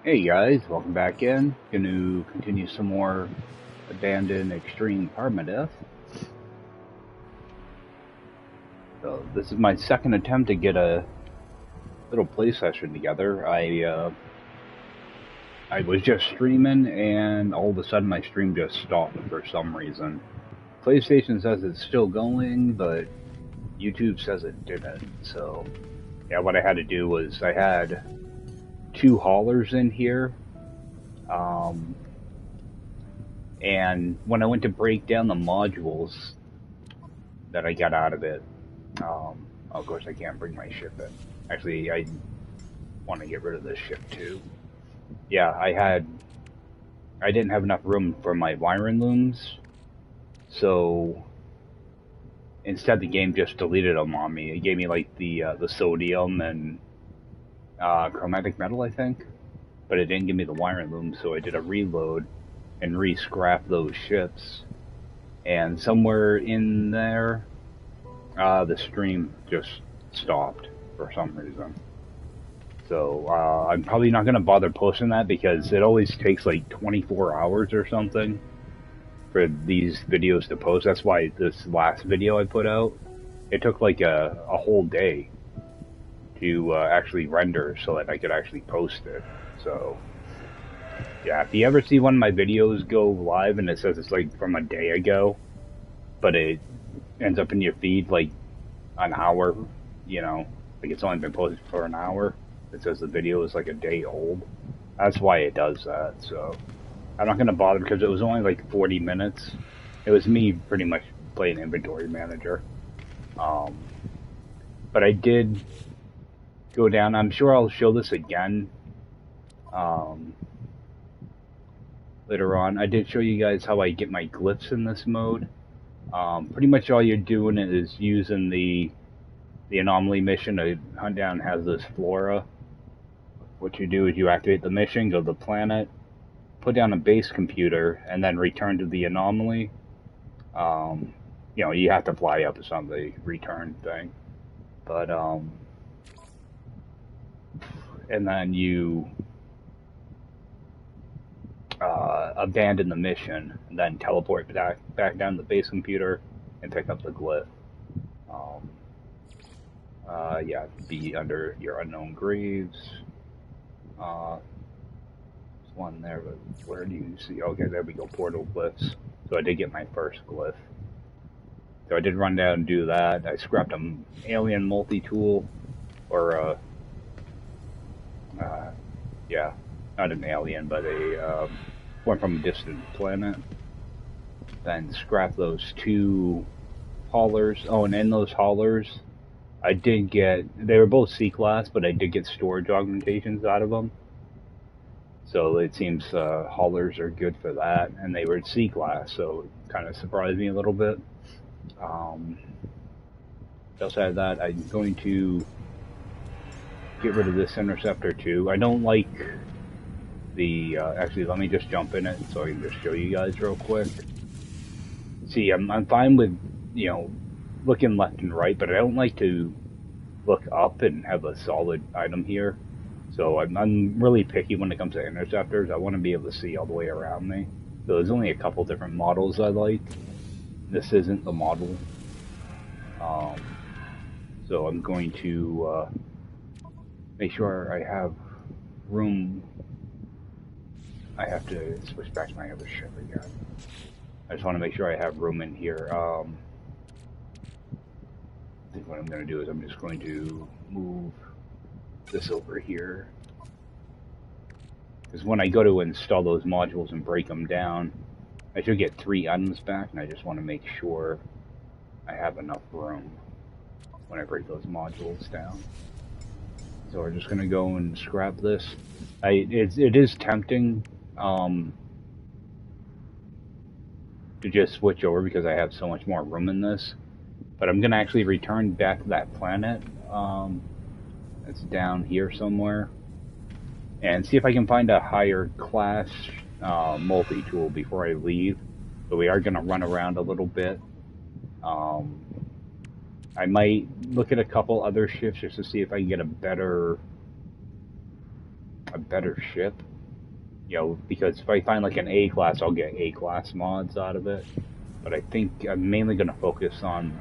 Hey guys, welcome back in. Going to continue some more Abandoned Extreme Permadeath. So this is my second attempt to get a little play session together. I was just streaming and all of a sudden my stream just stopped for some reason. PlayStation says it's still going, but YouTube says it didn't. So yeah, what I had to do was I had 2 haulers in here. And when I went to break down the modules that I got out of it, of course I can't bring my ship in. Actually, I want to get rid of this ship too. Yeah, I didn't have enough room for my wiring looms, so instead the game just deleted them on me. It gave me like the sodium and chromatic metal, I think, but it didn't give me the wiring looms, so I did a reload and re-scrap those ships. And somewhere in there, the stream just stopped for some reason. So I'm probably not going to bother posting that because it always takes like 24 hours or something for these videos to post. That's why this last video I put out, it took like a whole day to actually render so that I could actually post it. So yeah, if you ever see one of my videos go live and it says it's like from a day ago, but it ends up in your feed like an hour, you know, like it's only been posted for an hour, it says the video is like a day old. That's why it does that. So I'm not going to bother because it was only like 40 minutes. It was me pretty much playing inventory manager. But I did go down. I'm sure I'll show this again later on. I did show you guys how I get my glyphs in this mode. Pretty much all you're doing is using the anomaly mission to hunt down hazardous flora. What you do is you activate the mission, go to the planet, put down a base computer, and then return to the anomaly. You know, you have to fly up. It's on the return thing. But, and then you abandon the mission, and then teleport back down to the base computer and pick up the glyph. Yeah, be under your unknown graves. There's one there, but where do you see? Okay, there we go, portal glyphs. So I did get my first glyph. So I did run down and do that. I scrapped an alien multi-tool, or yeah, not an alien, but a one from a distant planet. Then scrap those 2 haulers. Oh, and in those haulers, I did get, they were both C-class, but I did get storage augmentations out of them. So it seems haulers are good for that, and they were C-class, so it kind of surprised me a little bit. Outside of that, I'm going to get rid of this interceptor too. I don't like the, actually let me just jump in it so I can just show you guys real quick. See, I'm fine with, you know, looking left and right, but I don't like to look up and have a solid item here. So I'm really picky when it comes to interceptors. I want to be able to see all the way around me. So there's only a couple different models I like. This isn't the model. So I'm going to make sure I have room. I have to switch back to my other ship again. I just want to make sure I have room in here. I think what I'm going to do is I'm just going to move this over here. Because when I go to install those modules and break them down, I should get 3 items back, and I just want to make sure I have enough room when I break those modules down. So we're just going to go and scrap this. It is tempting to just switch over because I have so much more room in this. But I'm going to actually return back to that planet. It's down here somewhere. And see if I can find a higher class multi-tool before I leave. So we are going to run around a little bit. I might look at a couple other ships just to see if I can get a better ship. You know, because if I find like an A class, I'll get A class mods out of it. But I think I'm mainly going to focus on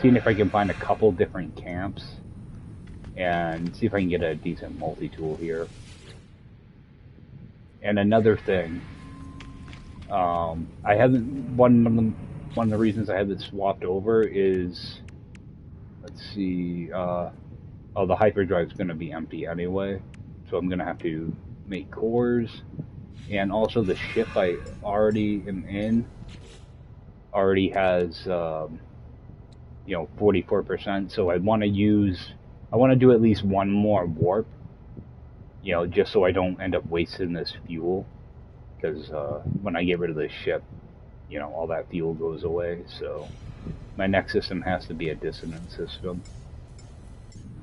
seeing if I can find a couple different camps and see if I can get a decent multi-tool here. And another thing, I haven't, one of the reasons I haven't swapped over is, let's see, oh, the hyperdrive's going to be empty anyway, so I'm going to have to make cores, and also the ship I already am in already has, you know, 44%, so I want to do at least one more warp, you know, just so I don't end up wasting this fuel, because when I get rid of this ship, you know, all that fuel goes away, so my next system has to be a Dissonant System.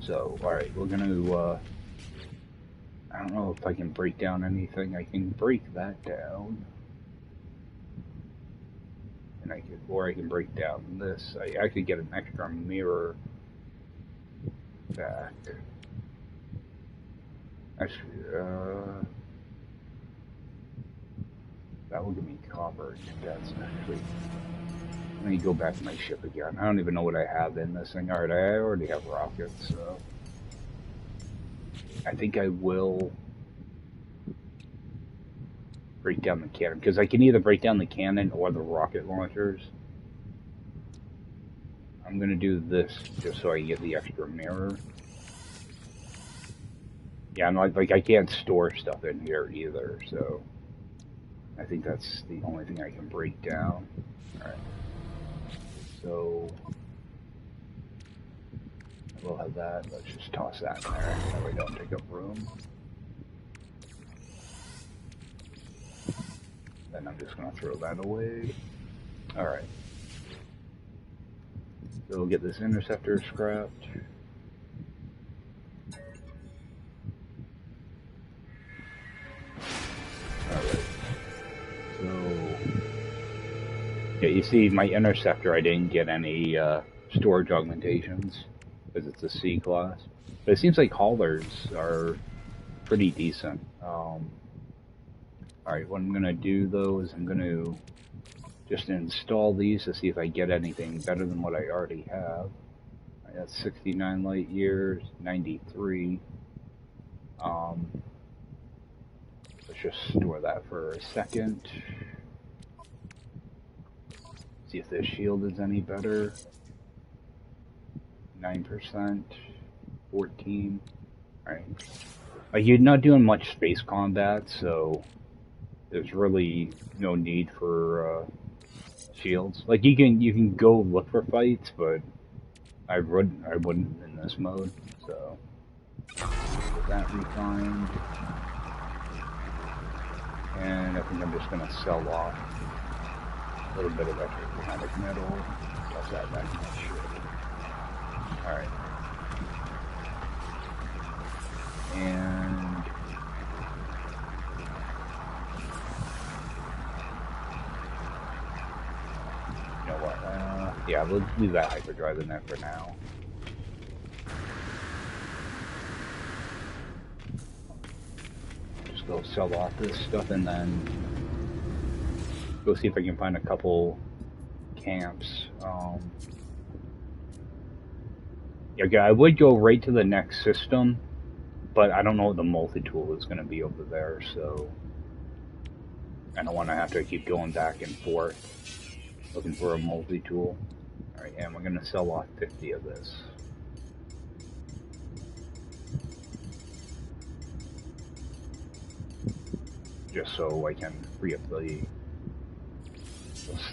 So, alright, we're gonna, I don't know if I can break down anything. I can break that down. And I can break down this. I could get an extra mirror back. Actually, that will give me copper. That's actually. Let me go back to my ship again. I don't even know what I have in this thing. Alright, I already have rockets, so I think I will break down the cannon, because I can either break down the cannon or the rocket launchers. I'm going to do this just so I get the extra mirror. Yeah, I'm like I can't store stuff in here either, so I think that's the only thing I can break down. Alright. So we'll have that. Let's just toss that in there. That way don't take up room. Then I'm just going to throw that away. Alright. So we'll get this interceptor scrapped. Alright. So, yeah, you see my interceptor, I didn't get any storage augmentations because it's a C class. But it seems like haulers are pretty decent. Alright, what I'm going to do though is I'm going to just install these to see if I get anything better than what I already have. I got 69 light years, 93. Let's just store that for a second. See if this shield is any better. 9%, 14. Alright. Like, you're not doing much space combat, so there's really no need for shields. Like, you can go look for fights, but I wouldn't in this mode. So get that refined, and I think I'm just gonna sell off a little bit of extra kinetic metal. Toss that back in that shit. All right, and you know what? Yeah, we'll leave that hyperdrive in there for now. Just go sell off this stuff and then go see if I can find a couple camps. Yeah, I would go right to the next system, but I don't know what the multi-tool is going to be over there, so I don't want to have to keep going back and forth looking for a multi-tool. Alright, and we're going to sell off 50 of this. Just so I can free up the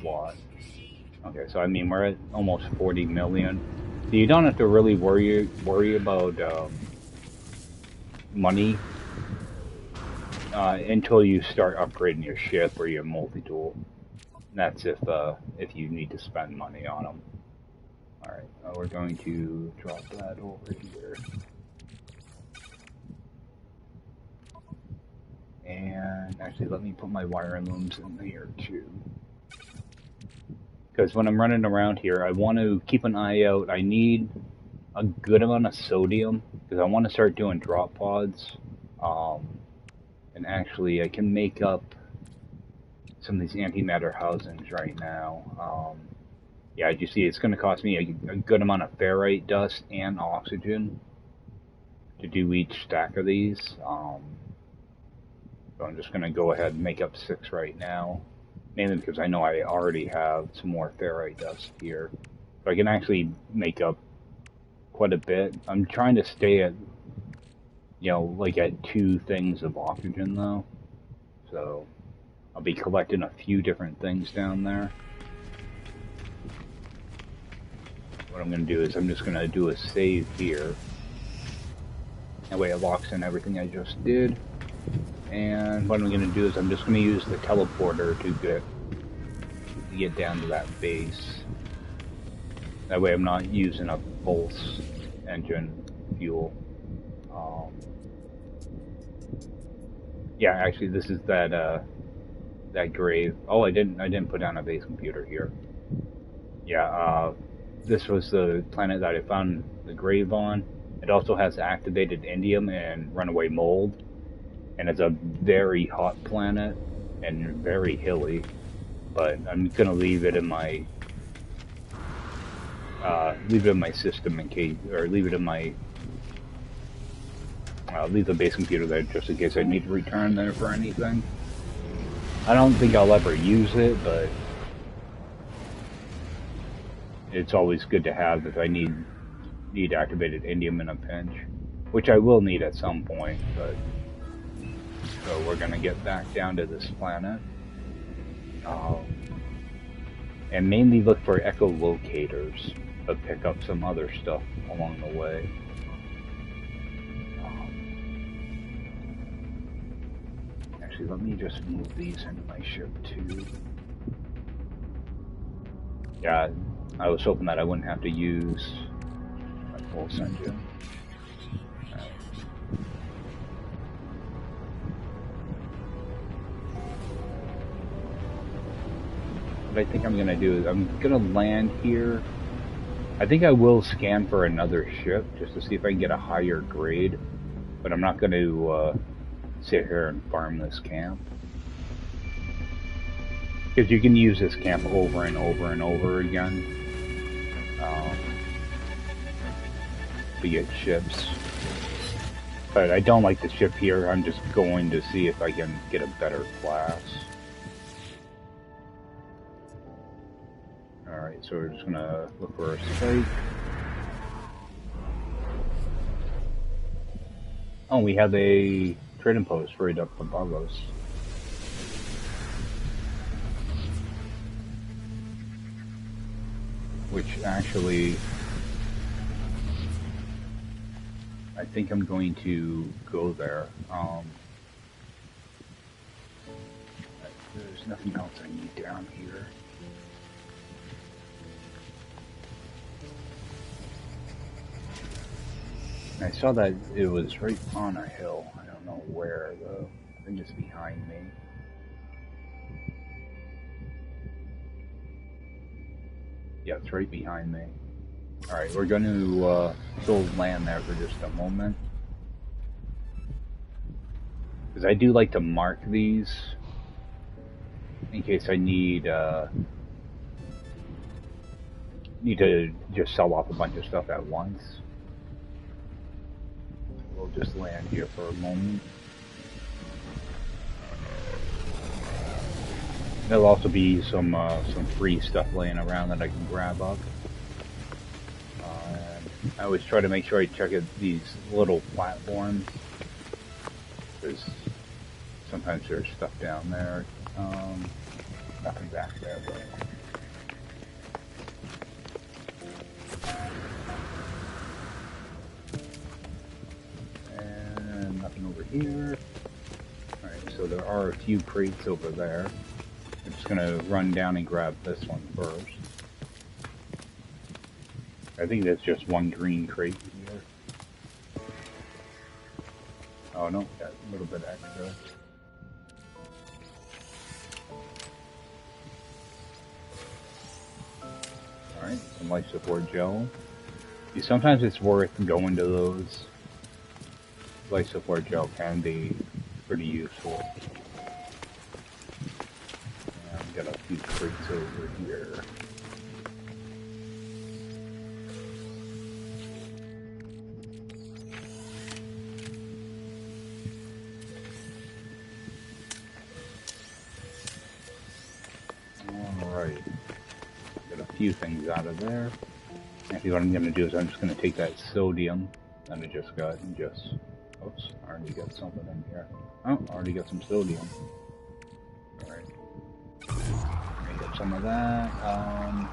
slot. Okay, so I mean, we're at almost 40 million. So you don't have to really worry about money until you start upgrading your ship or your multi-tool. That's if you need to spend money on them. All right, we're going to drop that over here, and actually let me put my wire looms in here too. Because when I'm running around here, I want to keep an eye out. I need a good amount of sodium, because I want to start doing drop pods. And actually, I can make up some of these antimatter housings right now. Yeah, as you see, it's going to cost me a good amount of ferrite dust and oxygen to do each stack of these. So I'm just going to go ahead and make up 6 right now, mainly because I know I already have some more ferrite dust here. So I can actually make up quite a bit. I'm trying to stay at, you know, like at 2 things of oxygen though. So I'll be collecting a few different things down there. What I'm going to do is I'm just going to do a save here. That way it locks in everything I just did. And what I'm going to do is I'm just going to use the teleporter to get down to that base. That way I'm not using a pulse engine fuel. Yeah, actually this is that grave. Oh, I didn't put down a base computer here. Yeah, this was the planet that I found the grave on. It also has activated indium and runaway mold. And it's a very hot planet and very hilly. But I'm gonna leave it in my system in case, or leave it in my leave the base computer there just in case I need to return there for anything. I don't think I'll ever use it, but it's always good to have if I need activated indium in a pinch, which I will need at some point. But so we're gonna get back down to this planet, and mainly look for echolocators, but pick up some other stuff along the way. Actually, let me just move these into my ship too. Yeah, I was hoping that I wouldn't have to use my pulse engine. What I think I'm going to do is I'm going to land here. I think I will scan for another ship just to see if I can get a higher grade, but I'm not going to sit here and farm this camp. Because you can use this camp over and over and over again to get ships. But I don't like the ship here. I'm just going to see if I can get a better class. Alright, so we're just gonna look for a strike. Oh, we have a trading post right up above us. Which actually, I think I'm going to go there. There's nothing else I need down here. I saw that it was right on a hill. I don't know where though. I think it's behind me. Yeah, it's right behind me. Alright, we're going to still land there for just a moment. Because I do like to mark these in case I need to just sell off a bunch of stuff at once. We'll just land here for a moment. There'll also be some free stuff laying around that I can grab up. I always try to make sure I check these little platforms, because sometimes there's stuff down there. Nothing back there, but. Nothing over here. Alright, so there are a few crates over there. I'm just gonna run down and grab this one first. I think that's just one green crate here. Oh no, got a little bit extra. Alright, some life support gel. See, sometimes it's worth going to those. Life support gel can be pretty useful. And got a few crates over here. Alright. Got a few things out of there. Actually, what I'm going to do is I'm just going to take that sodium that I just got and just... Oops, I already got something in here. Oh, I already got some sodium. Alright. Make up some of that. Alright.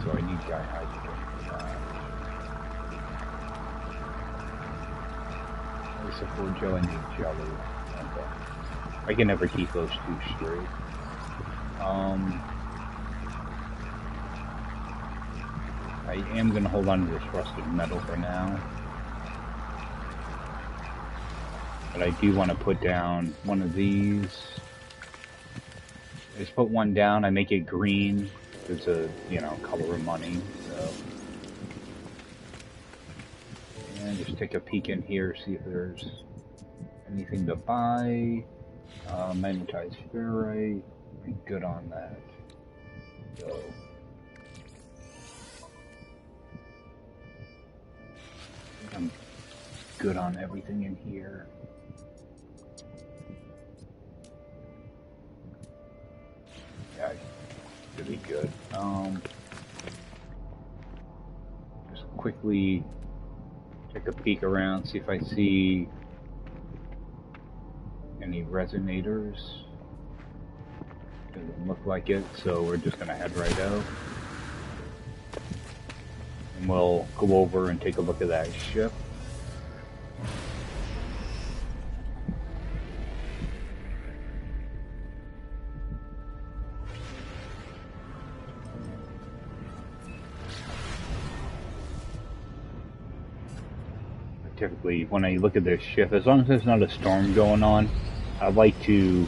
So I need dihydrogen. For jelly, I need jelly. Okay. I can never keep those two straight. I am going to hold on to this rusted metal for now. But I do want to put down one of these. I just put one down, I make it green. It's a, you know, color of money, so. And just take a peek in here, see if there's anything to buy. Magnetized ferrite, I'm good on that. So, I'm good on everything in here. Yeah, should be good. Just quickly take a peek around, see if I see any resonators. Doesn't look like it, so we're just gonna head right out. And we'll go over and take a look at that ship. Typically, when I look at this ship, as long as there's not a storm going on, I like to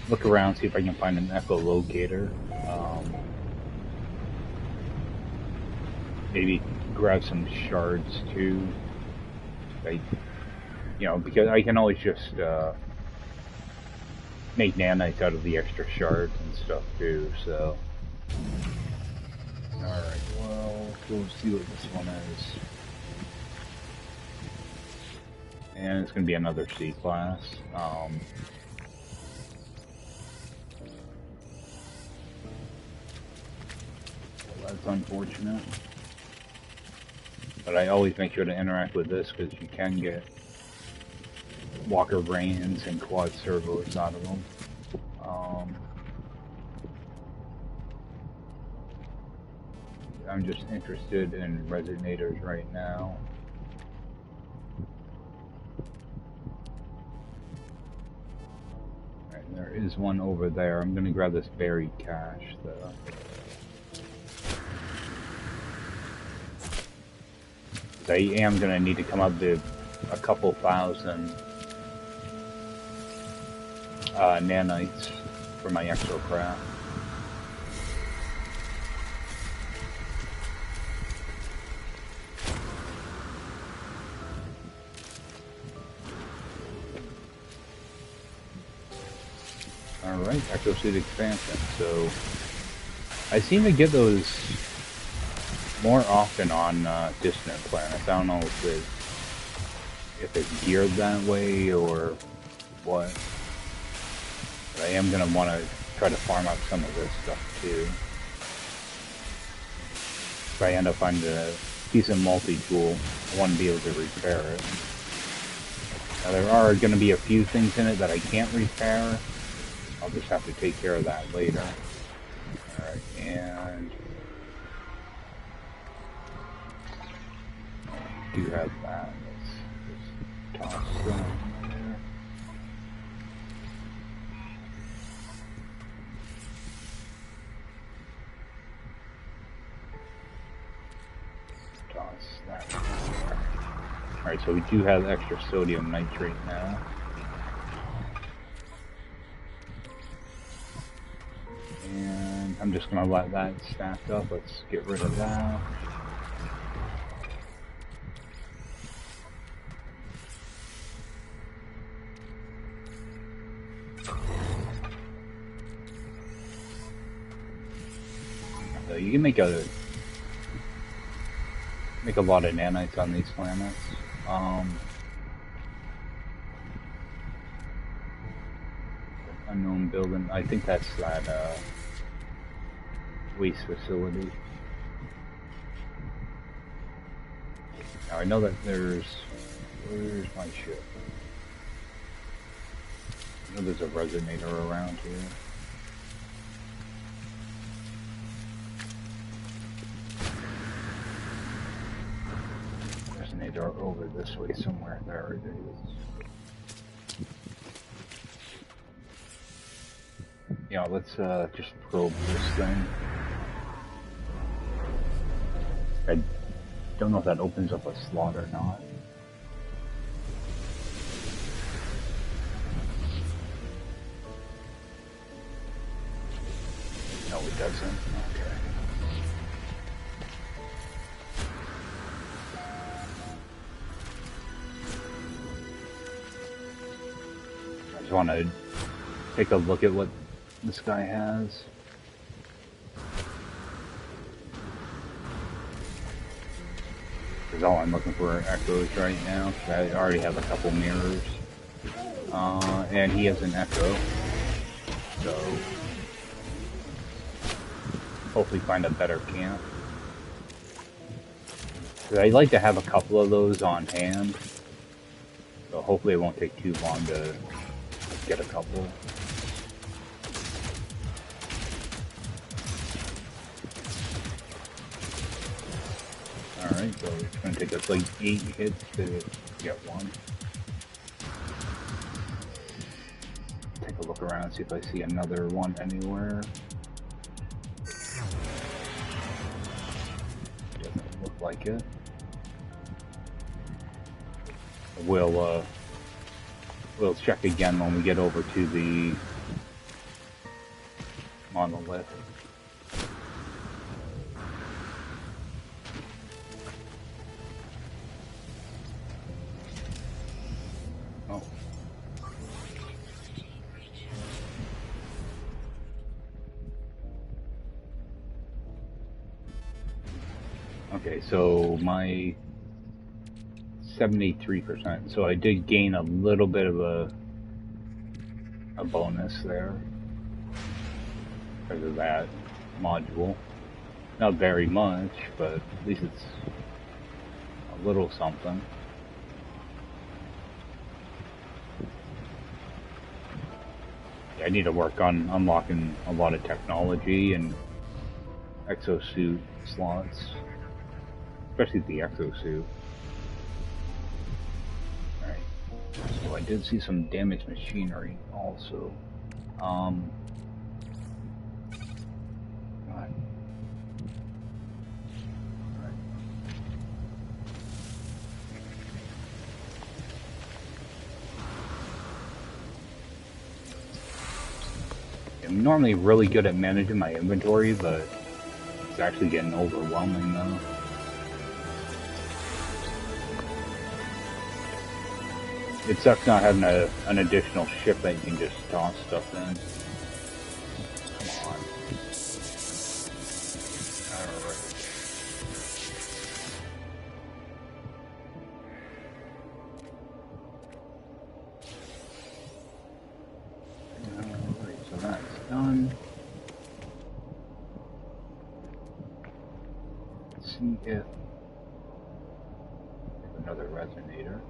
look around, see if I can find an echolocator. Maybe grab some shards too. You know, because I can always just make nanites out of the extra shards and stuff too. So, all right. Well, we'll see what this one is. And it's going to be another C class. That's unfortunate. But I always make sure to interact with this because you can get walker brains and quad servos out of them. I'm just interested in resonators right now. There is one over there. I'm going to grab this buried cache, though. I am going to need to come up to a couple thousand nanites for my exocraft. Alright, Exosuit expansion. So, I seem to get those more often on distant planets. I don't know if it's geared that way or what. But I am going to want to try to farm up some of this stuff too. If I end up finding a decent multi-tool, I want to be able to repair it. Now there are going to be a few things in it that I can't repair. I'll just have to take care of that later. Alright, and I do have that. Let's toss that in there. Toss that in there. Alright, so we do have extra sodium nitrate now. I'm just gonna let that stack up. Let's get rid of that. So you can make a lot of nanites on these planets. Unknown building. I think that's that waste facility. Now I know that there's. Where's my ship? I know there's a resonator around here. Resonator over this way somewhere. There it is. Yeah, let's just probe this thing. I don't know if that opens up a slot or not. No, it doesn't. Okay. I just want to take a look at what this guy has. Because all I'm looking for are echoes right now. I already have a couple mirrors. And he has an echo. So hopefully find a better camp. I'd like to have a couple of those on hand. So hopefully it won't take too long to get a couple. Alright, so it's going to take us like 8 hits to get one. Take a look around, see if I see another one anywhere. Doesn't look like it. We'll check again when we get over to the monolith. Oh. Okay, so my 73%, so I did gain a little bit of a bonus there because of that module. Not very much, but at least it's a little something. Yeah, I need to work on unlocking a lot of technology and exosuit slots, especially the exosuit. So I did see some damaged machinery also. God. Right. I'm normally really good at managing my inventory, but it's actually getting overwhelming though. It sucks not having an additional ship that you can just toss stuff in. Come on. Alright. Alright, so that's done. Let's see if there's another resonator.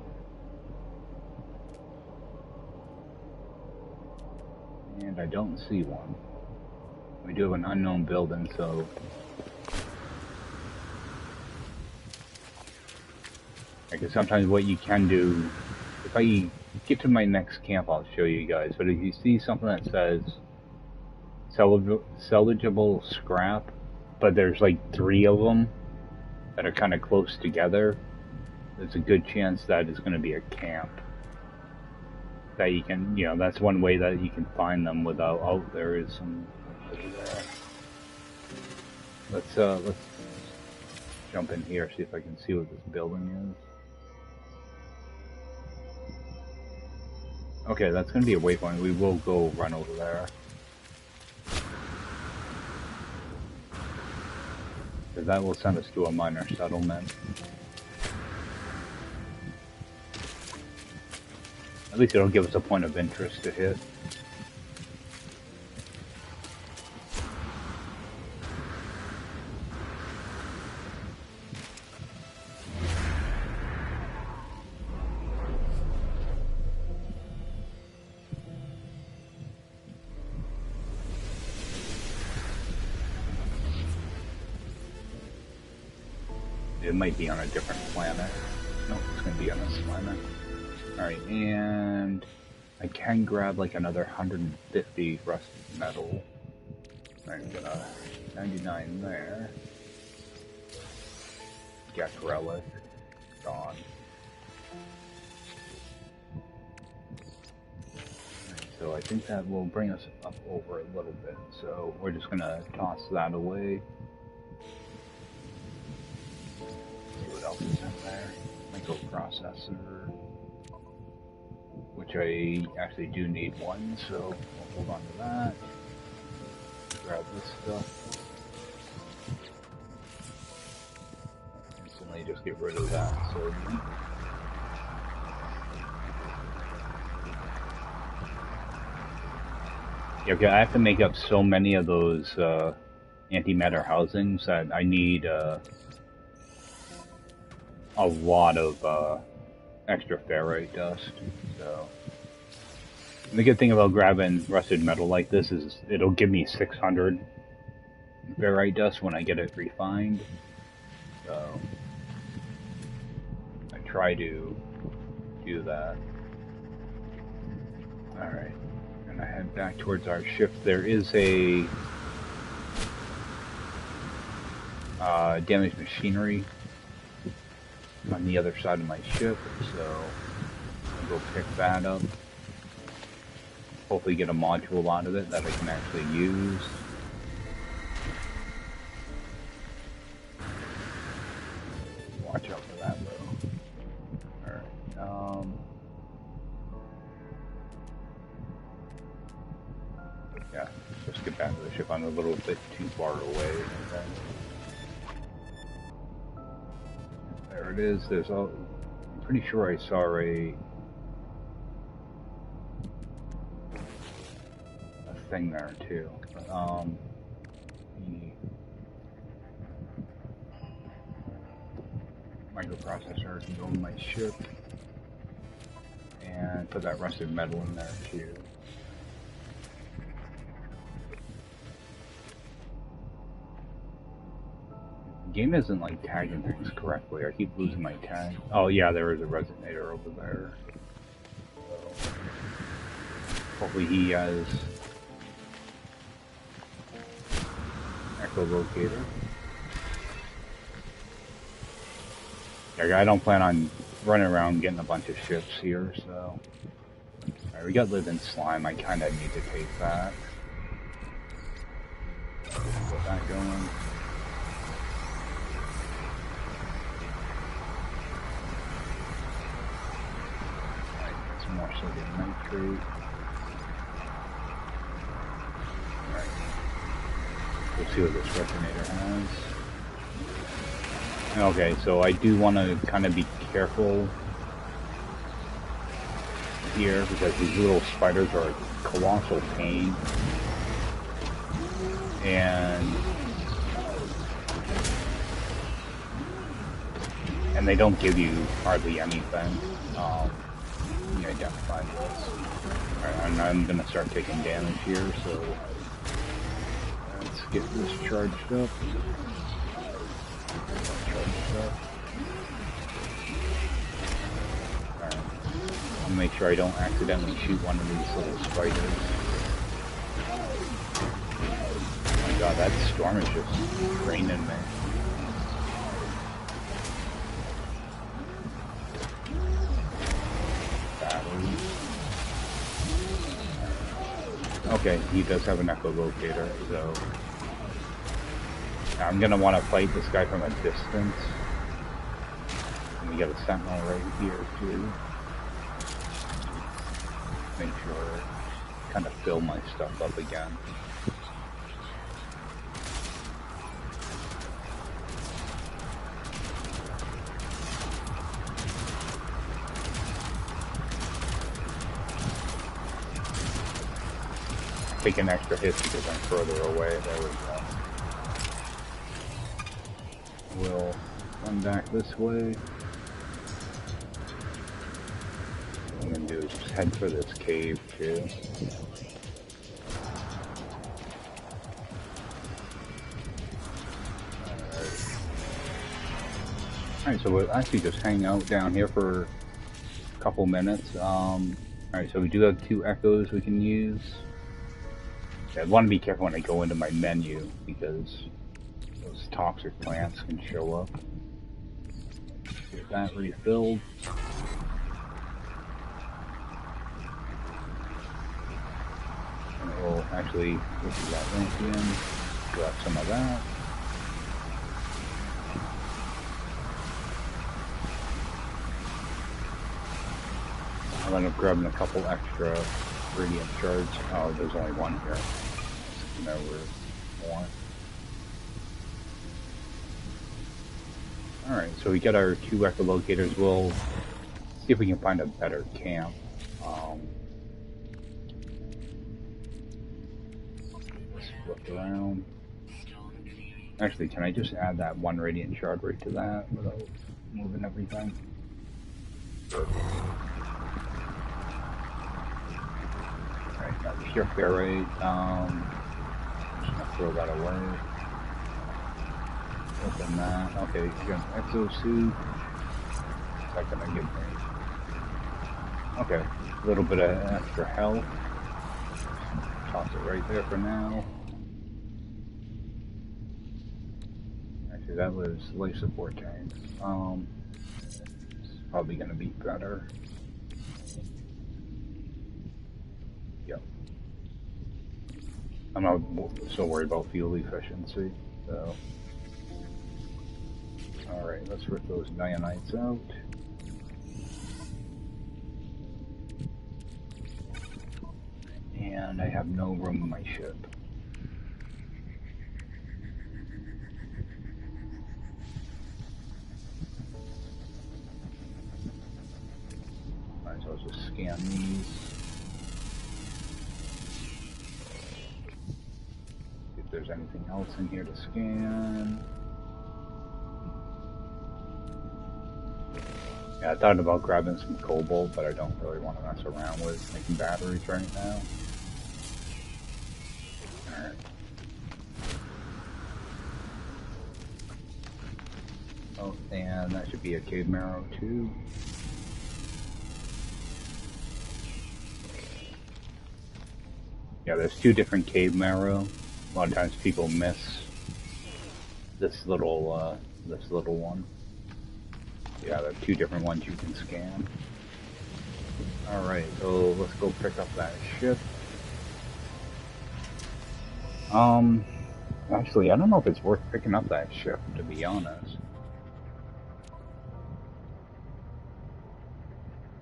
And I don't see one. We do have an unknown building, so I guess sometimes what you can do, if I get to my next camp, I'll show you guys. But if you see something that says salvageable scrap, but there's like 3 of them that are kind of close together, there's a good chance that it's going to be a camp. That you can, that's one way that you can find them without, oh, there is some over there. Let's jump in here, see if I can see what this building is. Okay, that's gonna be a waypoint. We will go run over there. Because that will send us to a minor settlement. At least it'll give us a point of interest to hit. It might be on a different planet. No, it's going to be on this planet. Alright, and I can grab like another 150 rusted metal. I'm gonna 99 there. Get relic. Gone. Right, so I think that will bring us up over a little bit. So we're just gonna toss that away. See what else is in there. Microprocessor. Which I actually do need one, so we'll hold on to that. Grab this stuff. Instantly just get rid of that, so yeah, okay, I have to make up so many of those antimatter housings that I need a lot of extra ferrite dust. So the good thing about grabbing rusted metal like this is it'll give me 600 ferrite dust when I get it refined. So I try to do that. Alright, and I head back towards our ship. There is a damaged machinery on the other side of my ship, so I'll go pick that up. Hopefully get a module out of it that I can actually use. Watch out for that though. Alright, yeah, just get back to the ship. I'm a little bit too far away. There it is. There's I'm pretty sure I saw a thing there too. But, the microprocessor can go in my ship and put that rusted metal in there too. The game isn't like tagging things correctly. I keep losing my tag. Oh yeah, there is a resonator over there. So, hopefully he has echolocator. Yeah, I don't plan on running around getting a bunch of ships here, so. Alright, we got living slime. I kinda need to take that. Get that going. More sodium nitrate. Alright. We'll see what this resonator has. Okay, so I do want to kind of be careful here because these little spiders are a colossal pain. And they don't give you hardly anything. Identify this. Alright, and I'm gonna start taking damage here, so let's get this charged up. Alright. I'll make sure I don't accidentally shoot one of these little spiders. Oh my god, that storm is just draining me. Okay, he does have an echolocator, so I'm gonna want to fight this guy from a distance. And we got a sentinel right here too. Make sure I kind of fill my stuff up again. Taking extra hits because I'm further away. There we go. We'll run back this way. What I'm gonna do is just head for this cave too. Alright, so we'll actually just hang out down here for a couple minutes. Alright, so we do have 2 echoes we can use. I want to be careful when I go into my menu because those toxic plants can show up. Get that refilled. And we'll actually put that link in, grab some of that. I'll end up grabbing a couple extra radiant shards. Oh, there's only one here. No, we're more. Alright, so we got our 2 echolocators. We'll see if we can find a better camp. Let's flip around. Actually, can I just add that 1 radiant shard right to that without moving everything? Perfect. Alright, got the pure ferrite. Just gonna throw that away. Open that. Okay, you got an exosuit. What's that gonna give me? Okay, a little bit of extra health. Toss it right there for now. Actually, that was life support tank. It's probably gonna be better. Yep. I'm not so worried about fuel efficiency, so. Alright, let's rip those dianites out. And I have no room in my ship. Might as well just scan these. See if there's anything else in here to scan. Yeah, I thought about grabbing some cobalt, but I don't really want to mess around with making batteries right now. Alright. Oh, and that should be a cave marrow too. Yeah, there's 2 different cave marrow. A lot of times people miss this little one. Yeah, there are 2 different ones you can scan. Alright, so let's go pick up that ship. Actually, I don't know if it's worth picking up that ship, to be honest.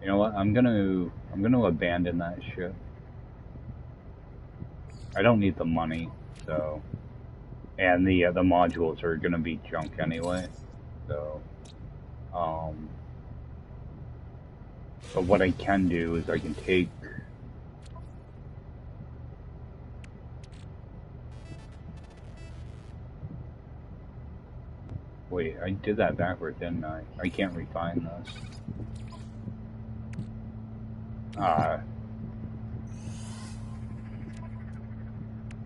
You know what, I'm gonna abandon that ship. I don't need the money, so... And the modules are gonna be junk anyway, so... But what I can do is I can take... Wait, I did that backward, didn't I? I can't refine this.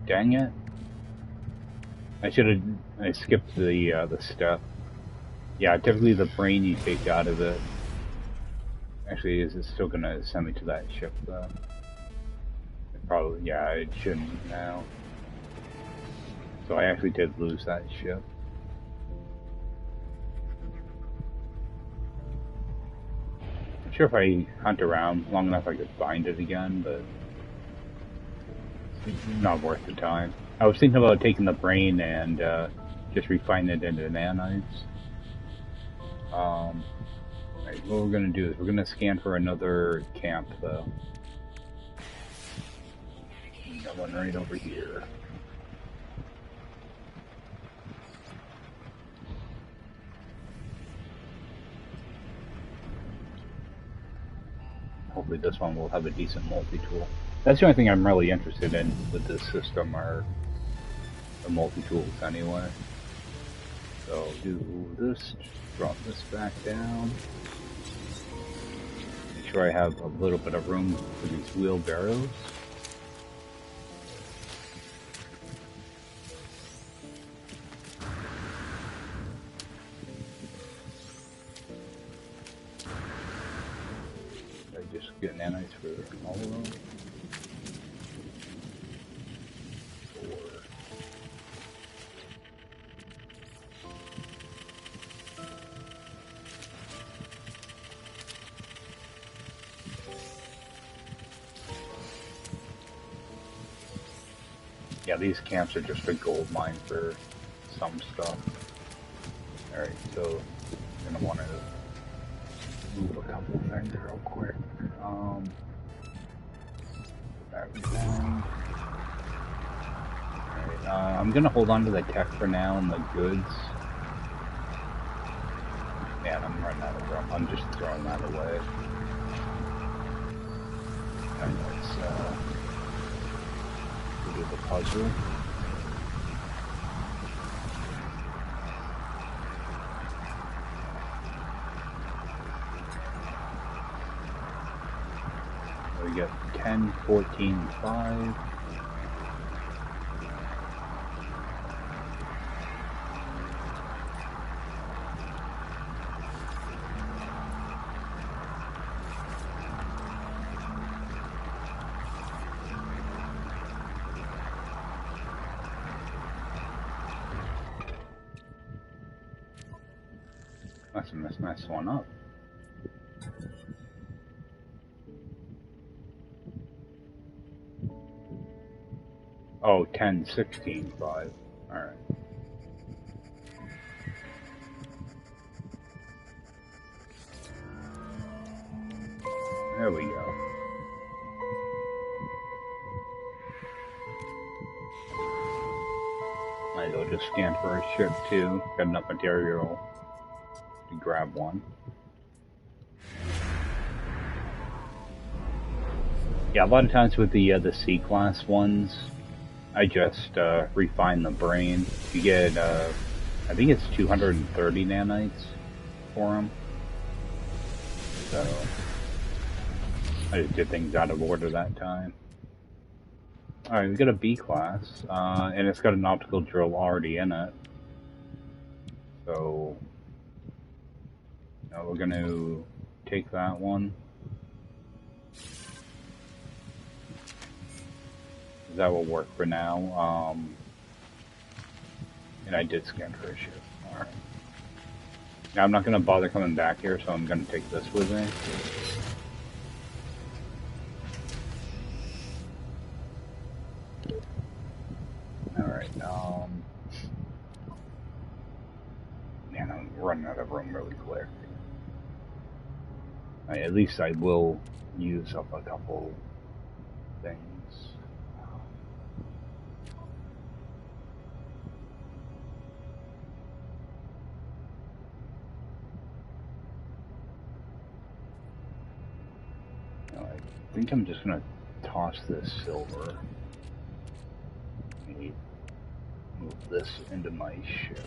Dang it. I skipped the step. Yeah, typically the brain you take out of it. Actually, is it still gonna send me to that ship though? Probably, yeah, it shouldn't now. So I actually did lose that ship. I'm sure if I hunt around long enough I could find it again, but it's not worth the time. I was thinking about taking the brain and just refine it into nanites. Right, what we're gonna do is we're gonna scan for another camp though. Got one right over here. Hopefully this one will have a decent multi-tool. That's the only thing I'm really interested in with this system are the multi-tools anyway. So do this, drop this back down. Make sure I have a little bit of room for these wheelbarrows. Get nanites for all of them. 4. Yeah, these camps are just a gold mine for some stuff. Alright, so I'm gonna want to move a couple things real quick. Everything. Alright, I'm gonna hold on to the tech for now and the goods. Man, I'm running out of room. I'm just throwing that away. And let's do the puzzle. We got 10, 14, 5. Must mess one up. Oh, 10, 16, 5. Alright. There we go. Might as well just scan for a ship too. Got enough material to grab one. Yeah, a lot of times with the C-class ones, I just refine the brain. You get, I think it's 230 nanites for them. So, I just did things out of order that time. Alright, we got a B-class, and it's got an optical drill already in it. So, now we're going to take that one. That will work for now. And I did scan for a ship. Alright. Now I'm not going to bother coming back here, so I'm going to take this with me. Alright, man, I'm running out of room really quick. At least I will use up a couple things. I think I'm just gonna toss this silver. Maybe move this into my ship.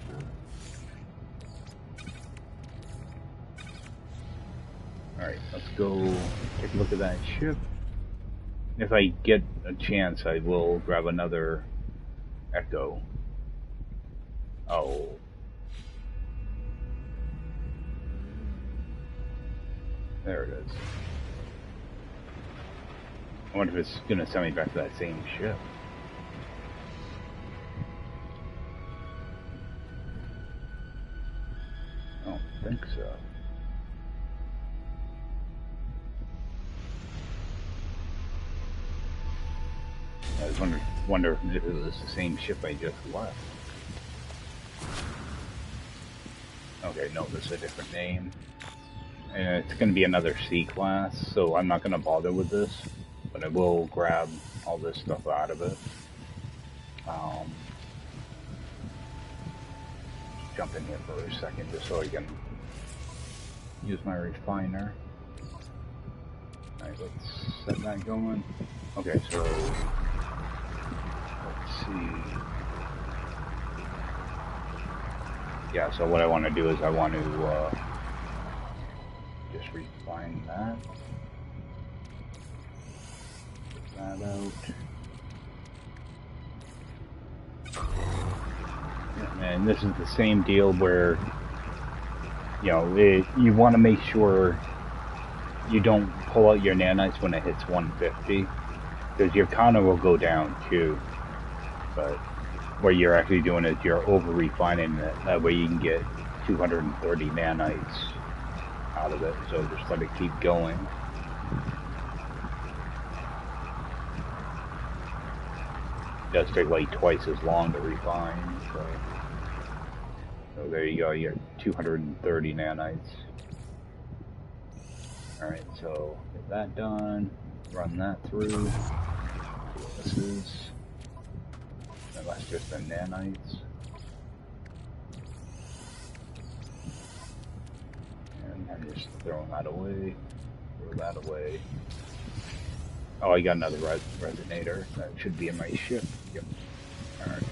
Alright, let's go take a look at that ship. If I get a chance, I will grab another Echo. Oh. There it is. I wonder if it's going to send me back to that same ship. I don't think so. I was wonder if it was the same ship I just left. Okay, no, this is a different name. And it's going to be another C class, so I'm not going to bother with this, but I will grab all this stuff out of it. Jump in here for a second just so I can use my refiner. Alright, let's set that going. Okay, so let's see. Yeah, so what I want to do is I want to just refine that. Get that out. And this is the same deal where, you know, you want to make sure you don't pull out your nanites when it hits 150, because your counter will go down too. But what you're actually doing is you're over refining it. That way you can get 230 nanites out of it. So just let it keep going. It does take like twice as long to refine. So there you go, you get 230 nanites. Alright, so get that done, run that through. See what this is. And that's just the nanites. And I'm just throwing that away. Throw that away. Oh, I got another resonator. That should be in my ship. Yep. Alright.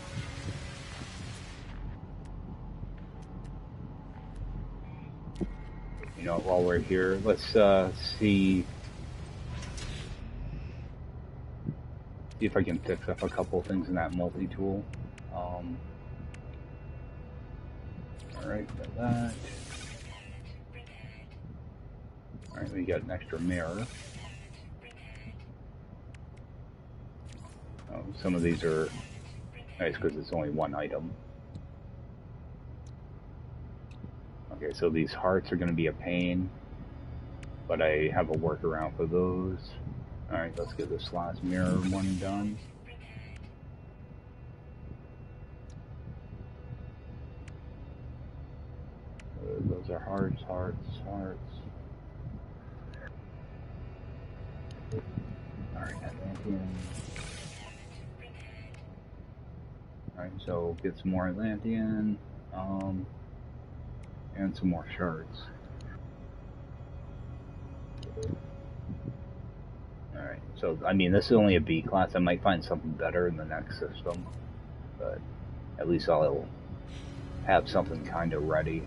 You know, while we're here, let's see if I can fix up a couple things in that multi-tool. Alright, got that. Alright, we got an extra mirror. Oh, some of these are nice because it's only one item. Okay, so these hearts are going to be a pain, but I have a workaround for those. Alright, let's get this last mirror one done. Those are hearts, hearts, hearts. Alright, Atlantean. Alright, so get some more Atlantean, and some more shards. Alright, so, I mean, this is only a B class. I might find something better in the next system, but at least I'll have something kind of ready.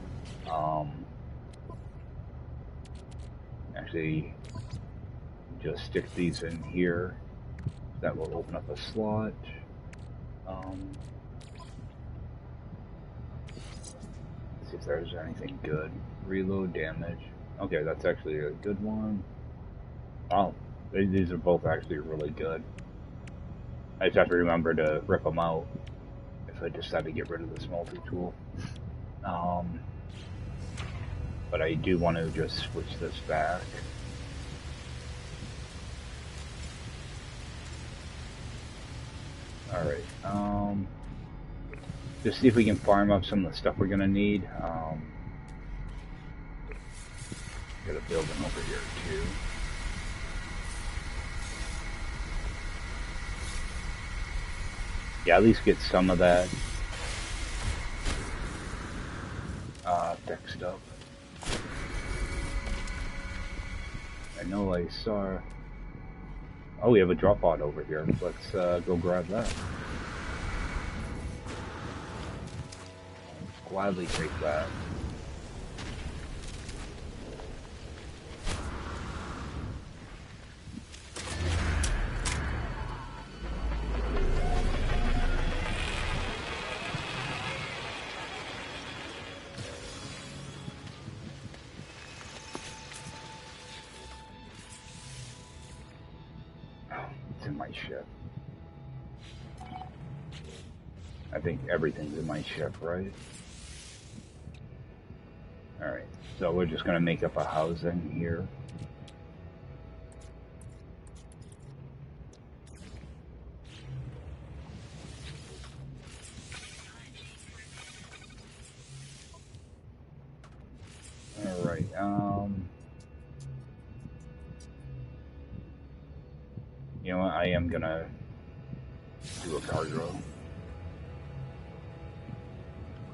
Actually, just stick these in here. That will open up a slot. Let's see if there's anything good. Reload damage. Okay, that's actually a good one. Oh, these are both actually really good. I just have to remember to rip them out if I decide to get rid of this multi-tool. But I do want to just switch this back. Alright, just see if we can farm up some of the stuff we're gonna need. Got a building over here too. Yeah, at least get some of that fixed up. I know I saw... Oh, we have a drop pod over here. Let's go grab that. Let's gladly take that. Ship. I think everything's in my ship, right? Alright, so we're just going to make up a housing here. Alright, you know what, I am gonna do a cargo.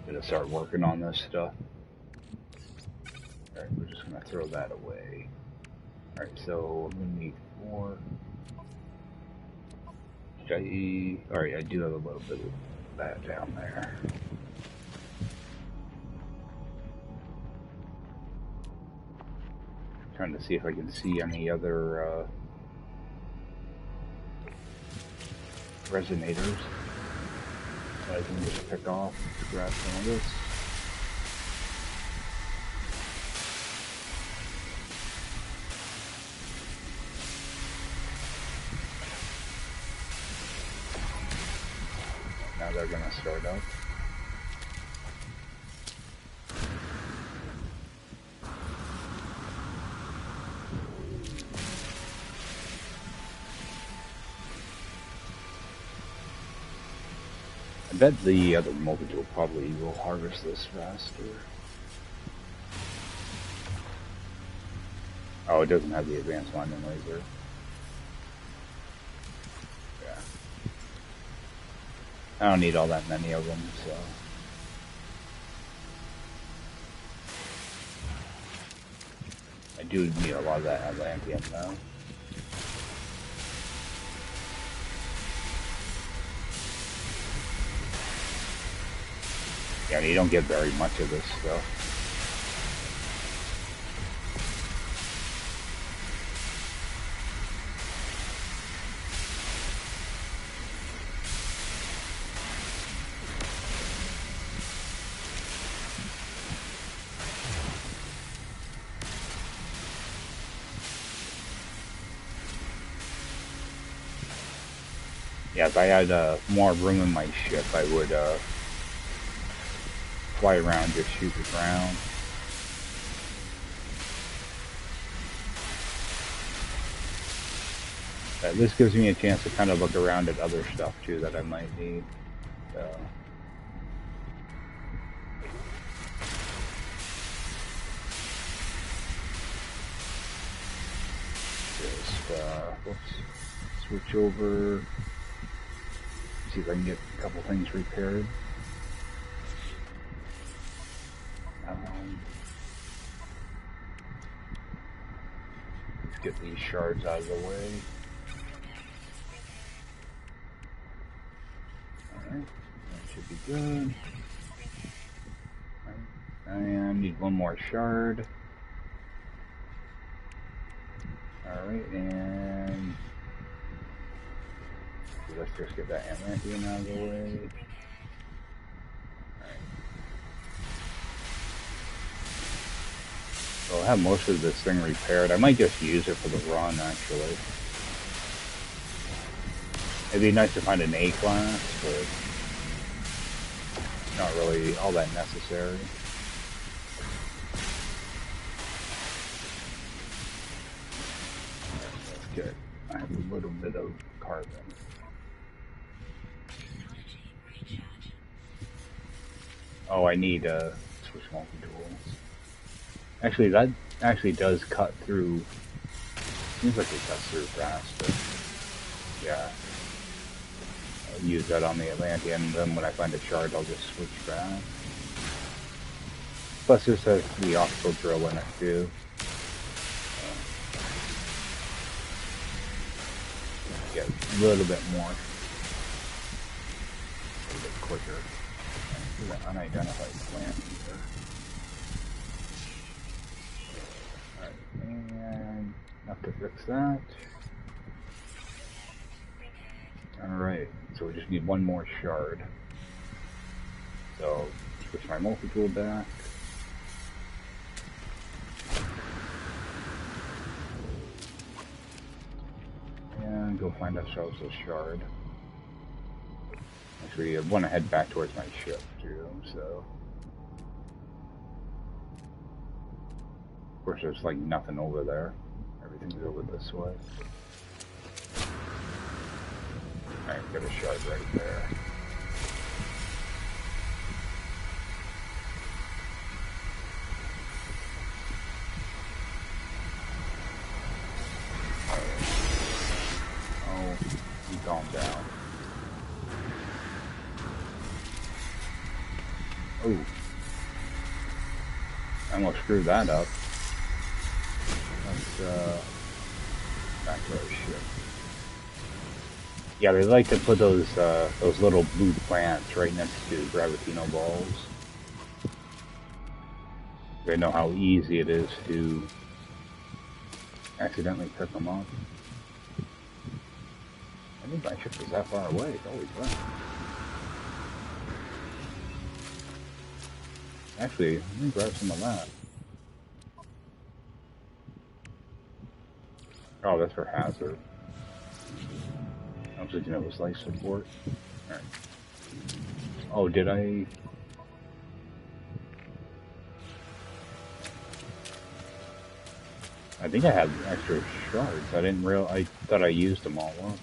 Gonna start working on this stuff. Alright, we're just gonna throw that away. Alright, so I'm gonna need 4. Alright, I do have a little bit of that down there. Trying to see if I can see any other resonators that I can just pick off to grab some of this. Now they're gonna start up. I bet the other Multitool probably will harvest this faster. Oh, it doesn't have the advanced winding laser. Yeah. I don't need all that many of them, so. I do need a lot of that Atlantean though. Yeah, you don't get very much of this stuff. Yeah, if I had more room in my ship, I would fly around, just shoot the ground. This gives me a chance to kind of look around at other stuff too that I might need. So. Just switch over. See if I can get a couple things repaired. Let's get these shards out of the way. Alright, that should be good. I need one more shard. Alright, and let's just get that Atlantean out of the way. So I'll have most of this thing repaired. I might just use it for the run, actually. It'd be nice to find an A-class, but not really all that necessary. That's good. I have a little bit of carbon. Oh, I need switch multi-tools. Actually, that actually does cut through. Seems like it cuts through fast, but yeah. I'll use that on the Atlantean, and then when I find a shard, I'll just switch back. Plus, this has the optical drill in it too. Get a little bit more, a little bit quicker. The unidentified plant here. Alright, and enough to fix that. Alright, so we just need one more shard. So, switch my multi-tool back. And go find ourselves a shard. Actually, I want to head back towards my ship too, so. Of course, there's like nothing over there. Everything's over this way. Alright, got a shard right there. Oh. I almost screwed that up. Let's, back to our ship. Yeah, they like to put those little blue plants right next to gravitino balls. They know how easy it is to accidentally pick them up. I think my ship is that far away. Holy crap. Actually, let me grab some of that. Oh, that's for hazard. I was thinking it was life support. Alright. Oh, did I? I think I had extra shards. I didn't realize. I thought I used them all up.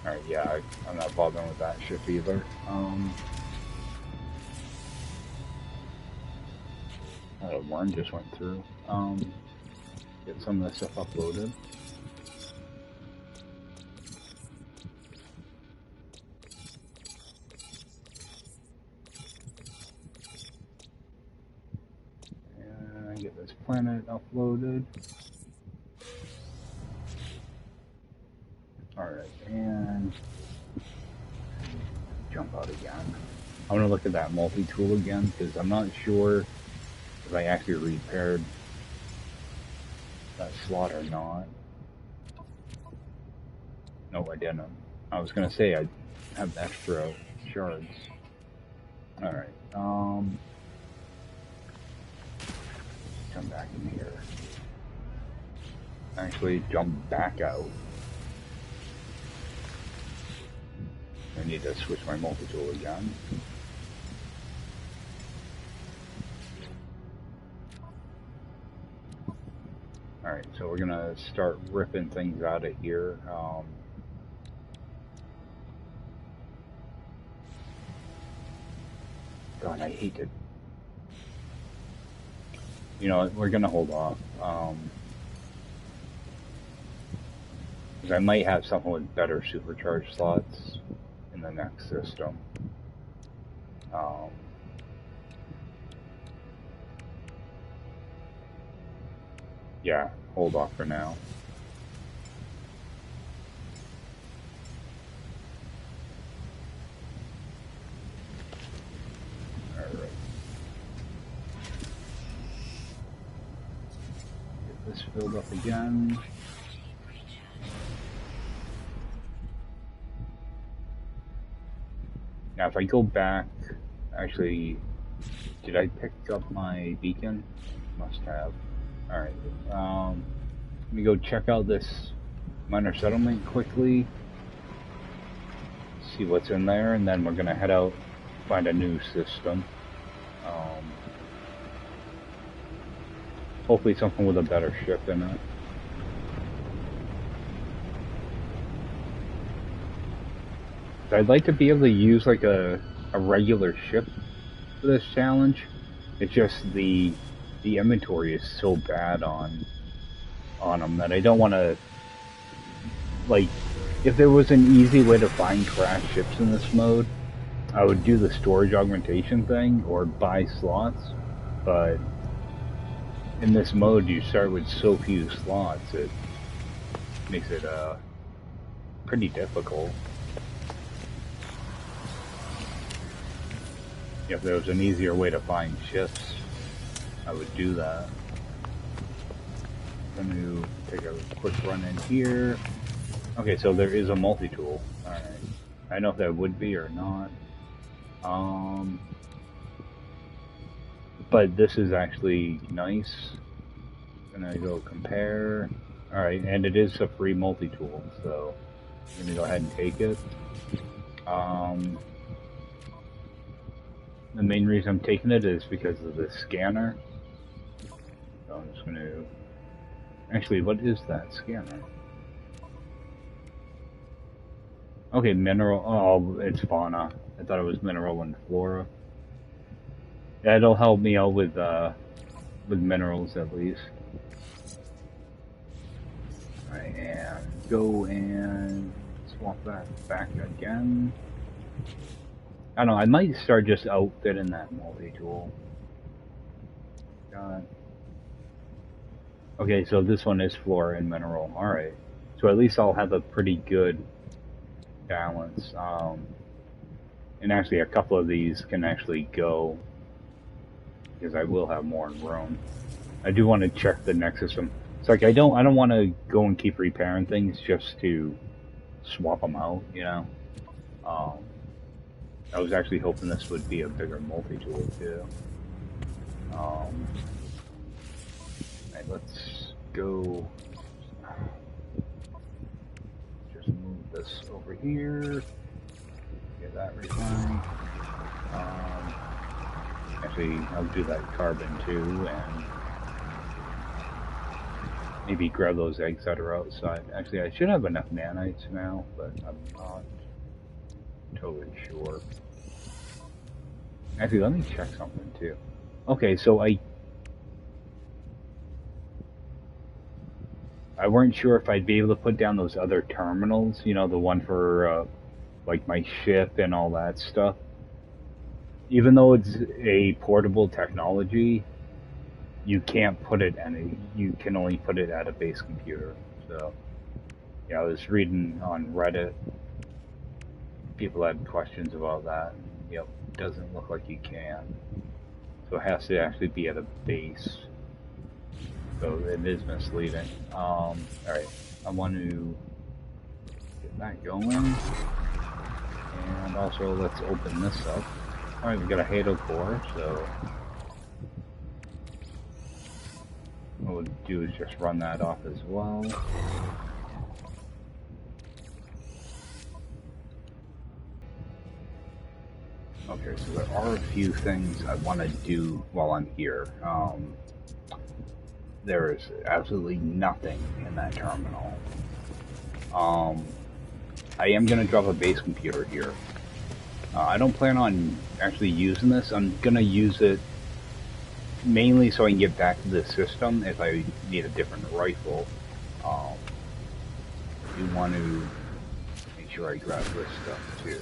Alright, yeah, I'm not bothering with that ship either. A worm just went through. Get some of this stuff uploaded. And get this planet uploaded. Alright, and jump out again. I'm gonna look at that multi-tool again because I'm not sure if I actually repaired that slot or not. No, I didn't. I was gonna say I have extra shards. Alright, come back in here. Actually, jump back out. I need to switch my multi-tool again. Alright, so we're gonna start ripping things out of here. God, I hate it. You know, we're gonna hold off. Because I might have something with better supercharged slots in the next system. Yeah, hold off for now. Alright. Get this filled up again. Now if I go back, actually, did I pick up my beacon? Must have. Alright, let me go check out this minor settlement quickly, see what's in there, and then we're gonna head out, find a new system. Hopefully something with a better ship in it. I'd like to be able to use like a regular ship for this challenge. It's just the inventory is so bad on them that I don't want to, like, if there was an easy way to find crashed ships in this mode, I would do the storage augmentation thing or buy slots, but in this mode you start with so few slots, it makes it pretty difficult. If there was an easier way to find ships, I would do that. I'm going to take a quick run in here. Okay, so there is a multi-tool. Alright. I don't know if that would be or not. But this is actually nice. I'm gonna go compare. Alright, and it is a free multi-tool, so I'm gonna go ahead and take it. The main reason I'm taking it is because of the scanner. So I'm just gonna... Actually, what is that scanner? Okay, mineral... Oh, it's fauna. I thought it was mineral and flora. Yeah, it'll help me out with minerals at least. Alright, and go and swap that back again. I don't know, I might start just outfitting that multi-tool. Okay, so this one is flora and mineral. Alright. So at least I'll have a pretty good balance. And actually a couple of these can actually go, because I will have more room. I do want to check the next system. It's like I don't want to go and keep repairing things just to swap them out, you know. I was actually hoping this would be a bigger multi-tool too. Right, let's go. Just move this over here. Get that refined. Actually, I'll do that carbon too, and maybe grab those eggs that are outside. Actually, I should have enough nanites now, but I'm not totally sure. Actually, let me check something too. Okay, so I weren't sure if I'd be able to put down those other terminals, you know, the one for like my ship and all that stuff. Even though it's a portable technology, you can't put it you can only put it at a base computer. So, yeah, I was reading on Reddit, people had questions about that. Yep, doesn't look like you can. So it has to actually be at a base. So it is misleading. Alright, I want to get that going. And also, let's open this up. Alright, we've got a Halo core, so what we'll do is just run that off as well. Okay, so there are a few things I want to do while I'm here. There is absolutely nothing in that terminal. I am going to drop a base computer here. I don't plan on actually using this. I'm going to use it mainly so I can get back to the system if I need a different rifle. I do want to make sure I grab this stuff too.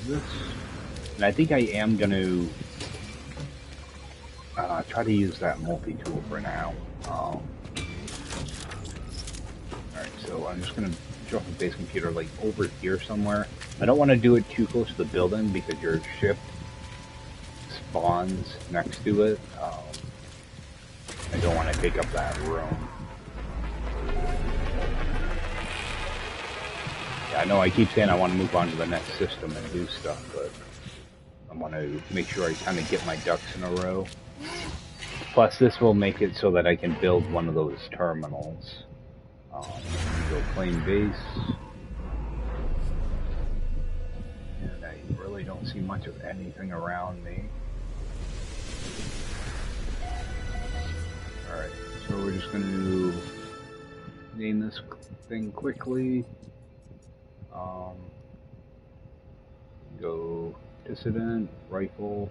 This. And I think I am going to try to use that multi-tool for now. Alright, so I'm just going to drop a base computer like over here somewhere. I don't want to do it too close to the building because your ship spawns next to it. I don't want to take up that room. I know I keep saying I want to move on to the next system and do stuff, but I want to make sure I kind of get my ducks in a row. Plus, this will make it so that I can build one of those terminals. Go plain base. And I really don't see much of anything around me. Alright, so we're just going to name this thing quickly. Go Dissonant, rifle.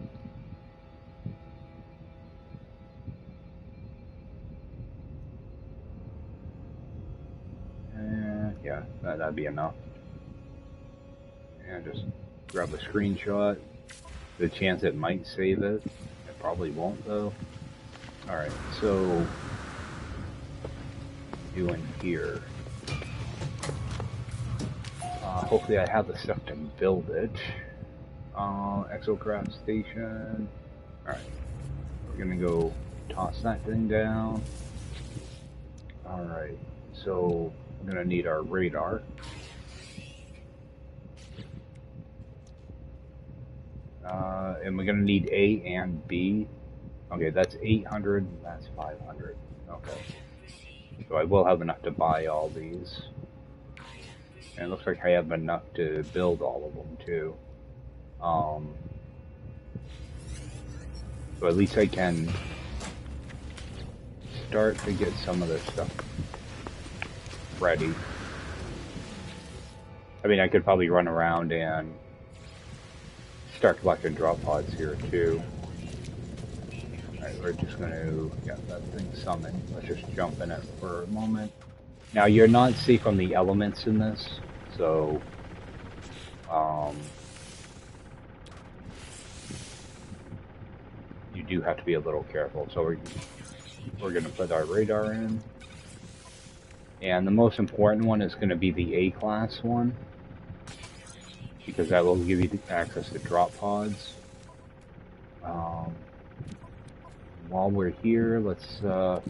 And yeah, that'd be enough. And just grab a screenshot. The chance it might save it. It probably won't though. Alright, so doing here. Hopefully I have the stuff to build it. Exocraft station. Alright. We're gonna go toss that thing down. Alright. So we're gonna need our radar. And we're gonna need A and B. Okay, that's 800, that's 500. Okay. So I will have enough to buy all these. And it looks like I have enough to build all of them too. So at least I can start to get some of this stuff ready. I mean, I could probably run around and start collecting drop pods here too. Alright, we're just gonna get that thing summoned. Let's just jump in it for a moment. Now, you're not safe from the elements in this, so you do have to be a little careful. So we're going to put our radar in. And the most important one is going to be the A-class one, because that will give you access to drop pods. While we're here, let's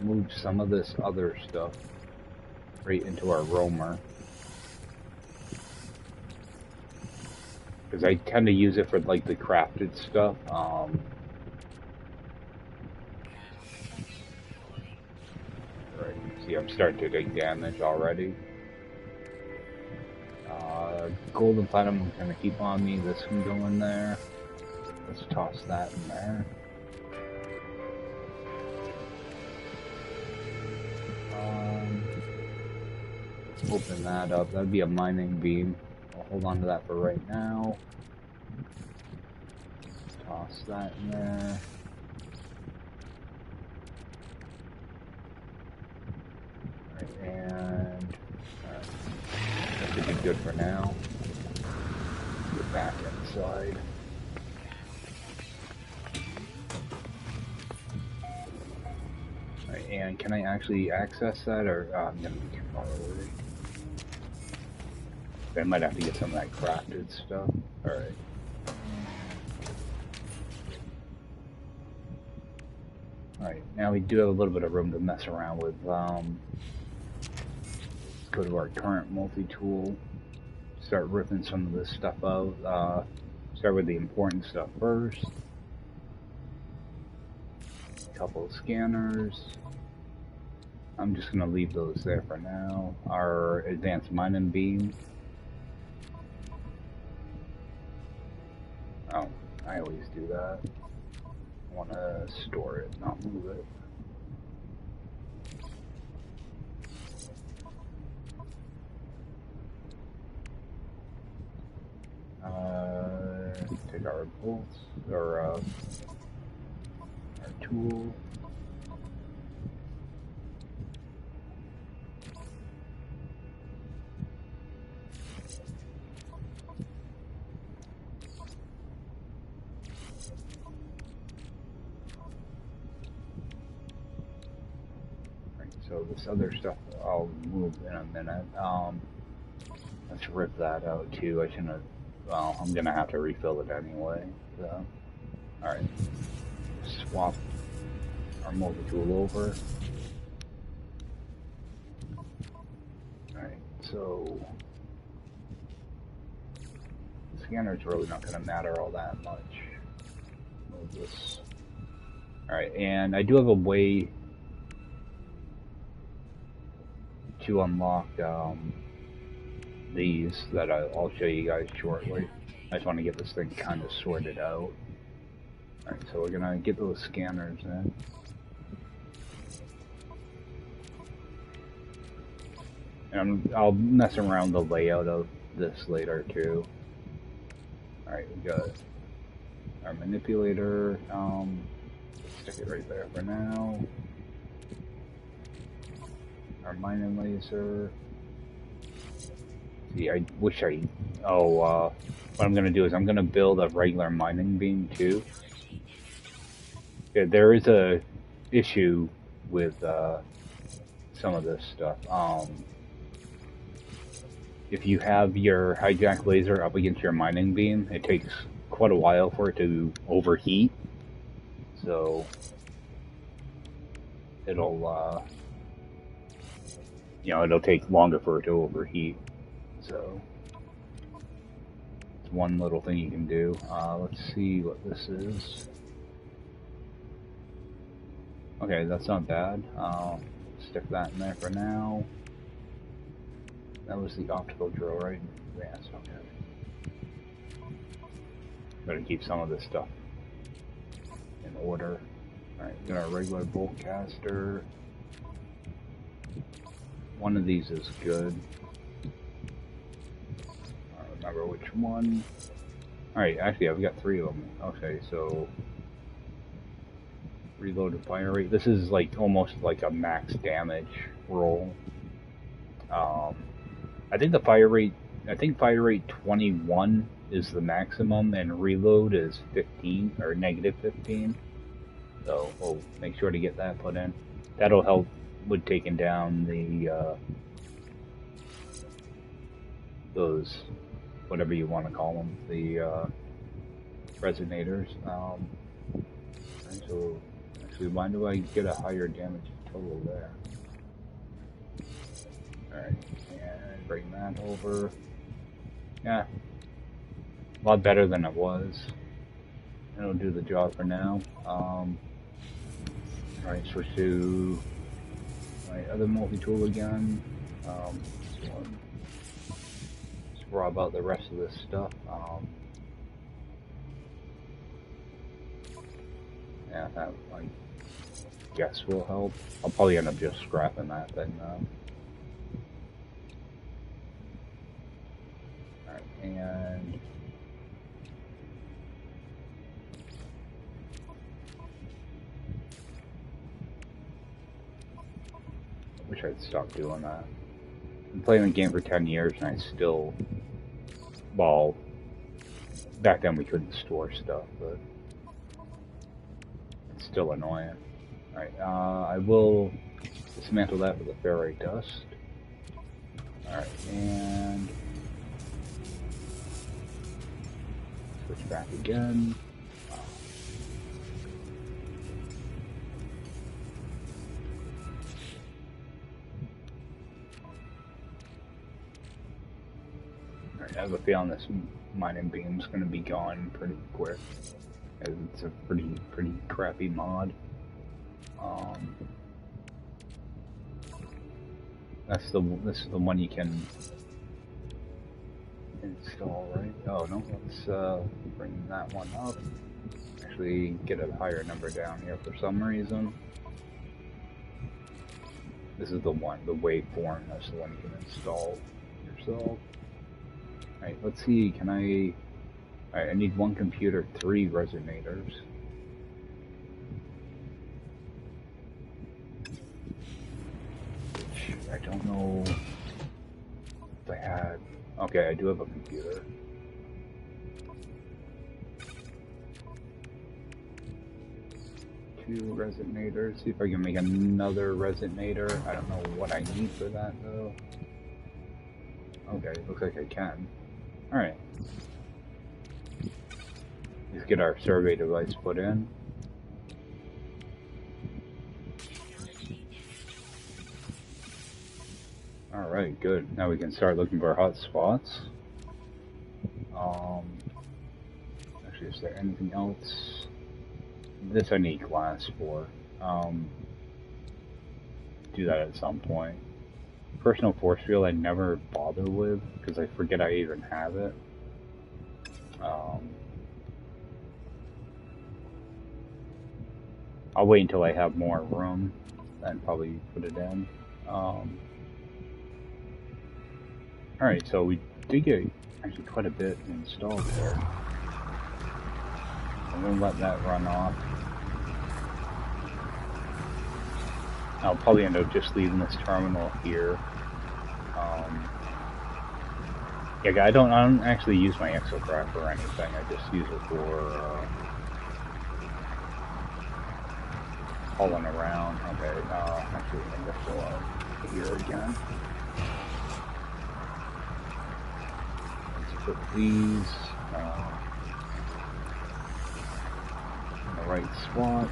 move some of this other stuff right into our roamer. Because I tend to use it for like the crafted stuff. Right, see, I'm starting to take damage already. Gold and platinum I'm gonna keep on me. This can go in there. Let's toss that in there. Let's open that up. That'd be a mining beam. I'll hold on to that for right now. Toss that in there. Right, and that should be good for now. Get back inside. Right, and can I actually access that, or I'm gonna be too far away? I might have to get some of that crafted stuff. Alright. Alright, now we do have a little bit of room to mess around with. Let's go to our current multi-tool. Start ripping some of this stuff out. Start with the important stuff first. A couple of scanners. I'm just going to leave those there for now. Our advanced mining beam. Oh, I always do that. I want to store it, not move it. Take our bolts, or our tool. So this other stuff I'll move in a minute. Let's rip that out too. I shouldn't have, well, I'm gonna have to refill it anyway. So, alright. Swap our multi-tool over. Alright, so the scanner's really not gonna matter all that much. Move this. Alright, and I do have a way to unlock these that I'll show you guys shortly. I just want to get this thing kind of sorted out. Alright, so we're gonna get those scanners in. And I'll mess around the layout of this later too. Alright, we got our manipulator. Stick it right there for now. Our mining laser. See, I wish I... what I'm going to do is I'm going to build a regular mining beam too. Yeah, there is a issue with some of this stuff. If you have your hijack laser up against your mining beam, it takes quite a while for it to overheat. So it'll you know, it'll take longer for it to overheat. So it's one little thing you can do. Let's see what this is. Okay, that's not bad. Stick that in there for now. That was the optical drill, right? Yes, okay. Better keep some of this stuff in order. Alright, got our regular bolt caster. one of these is good. I don't remember which one. Alright, actually I've got 3 of them. Okay, so reload and fire rate. This is like almost like a max damage roll. I think fire rate 21 is the maximum, and reload is 15 or negative 15. So we'll make sure to get that put in. That'll help with taking down the those, whatever you want to call them, the resonators. So actually, why do I get a higher damage total there? Alright, and bring that over. Yeah, a lot better than it was. It'll do the job for now. Alright, switch to my other multi-tool again. This one. Rob out the rest of this stuff. Yeah, that I guess will help. I'll probably end up just scrapping that thing though. Alright, and I wish I'd stop doing that. I've been playing the game for 10 years and I still, well, back then we couldn't store stuff, but it's still annoying. Alright, I will dismantle that with the ferrite dust. Alright, and switch back again. Alright, I have a feeling this mining beam's gonna be gone pretty quick, as it's a pretty crappy mod. This is the one you can install, right? Oh no, let's bring that one up. Actually, get a higher number down here for some reason. This is the one, the waveform. That's the one you can install yourself. Alright, let's see. Can I? Alright, I need 1 computer, 3 resonators. I don't know if I had. Okay, I do have a computer. Two resonators. See if I can make another resonator. I don't know what I need for that though. Okay, looks like I can. Alright. Let's get our survey device put in. Alright, good. Now we can start looking for hot spots. Actually, is there anything else? This I need glass for. Do that at some point. Personal force field I never bother with, because I forget I even have it. I'll wait until I have more room, then probably put it in. Alright, so we did get actually quite a bit installed there. I'm going to let that run off. I'll probably end up just leaving this terminal here. Yeah, I don't actually use my exocraft or anything. I just use it for hauling around. Okay, actually, I guess we'll here again. Let's put these in the right spot.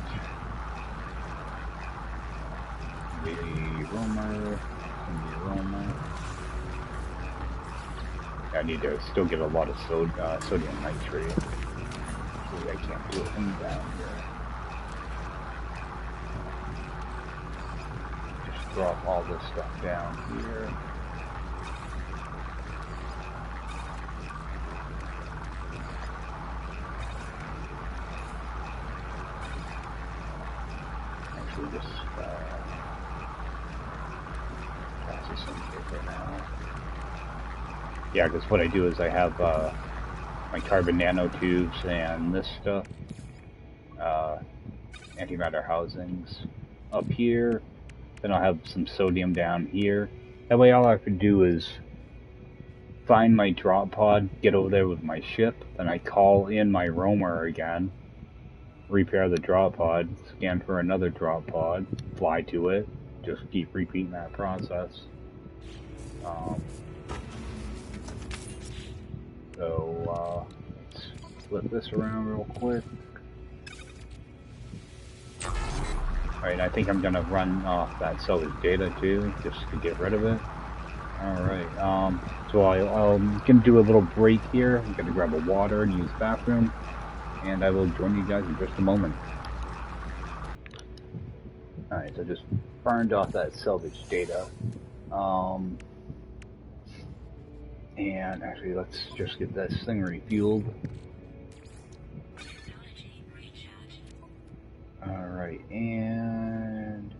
The roamer, and the roamer. I need to still get a lot of sodium nitrate. I can't do a thing down here. Just drop all this stuff down here. Actually, just pass this in here for now. Yeah, because what I do is I have my carbon nanotubes and this stuff, antimatter housings up here. Then I'll have some sodium down here. That way all I have to do is find my drop pod, get over there with my ship, then I call in my roamer again, repair the drop pod, scan for another drop pod, fly to it, just keep repeating that process. Let's flip this around real quick. Alright, I think I'm gonna run off that salvage data too, just to get rid of it. Alright, so I'm gonna do a little break here. I'm gonna grab a water and use the bathroom, and I will join you guys in just a moment. Alright, so just burned off that salvage data. And actually, let's just get this thing refueled. Alright, and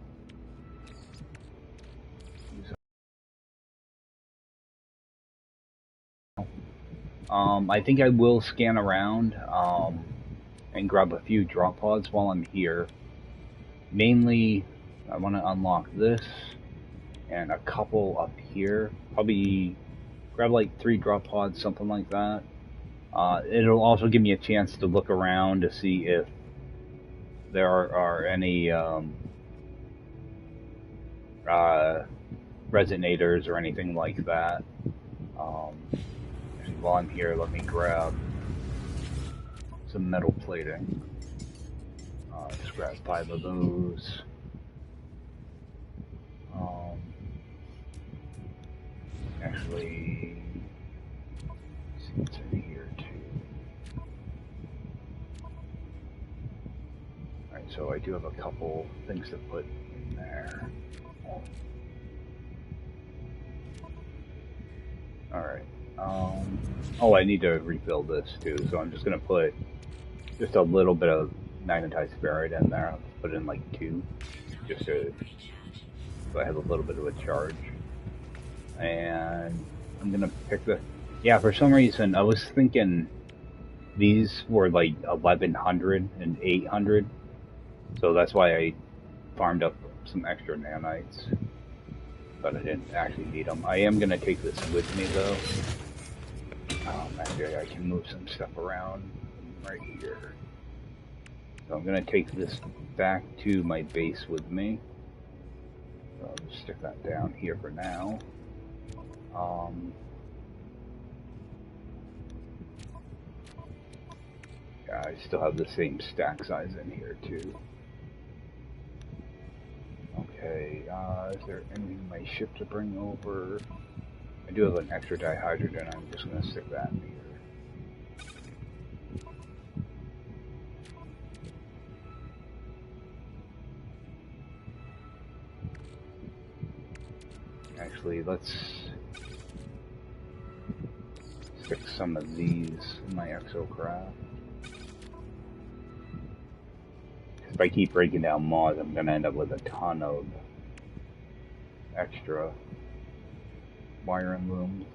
I think I will scan around and grab a few drop pods while I'm here. Mainly, I want to unlock this and a couple up here. Probably grab like 3 drop pods, something like that. It'll also give me a chance to look around to see if there are any resonators or anything like that. While I'm here, let me grab some metal plating. Just grab 5 of those. Actually, let's see what's in here too. Alright, so I do have a couple things to put in there. Alright. Oh, I need to refill this too, so I'm just gonna put just a little bit of magnetized ferrite in there. I'll put in like 2, just so I have a little bit of a charge. And I'm gonna pick the... Yeah, for some reason, I was thinking these were like 1100 and 800, so that's why I farmed up some extra nanites, but I didn't actually need them. I am gonna take this with me though. Actually, I can move some stuff around right here. So I'm gonna take this back to my base with me. So I'll just stick that down here for now. Yeah, I still have the same stack size in here too. Okay, is there anything in my ship to bring over? I do have an extra dihydrogen, I'm just going to stick that in here. Actually, let's stick some of these in my exocraft. If I keep breaking down mods, I'm going to end up with a ton of extra wiring looms.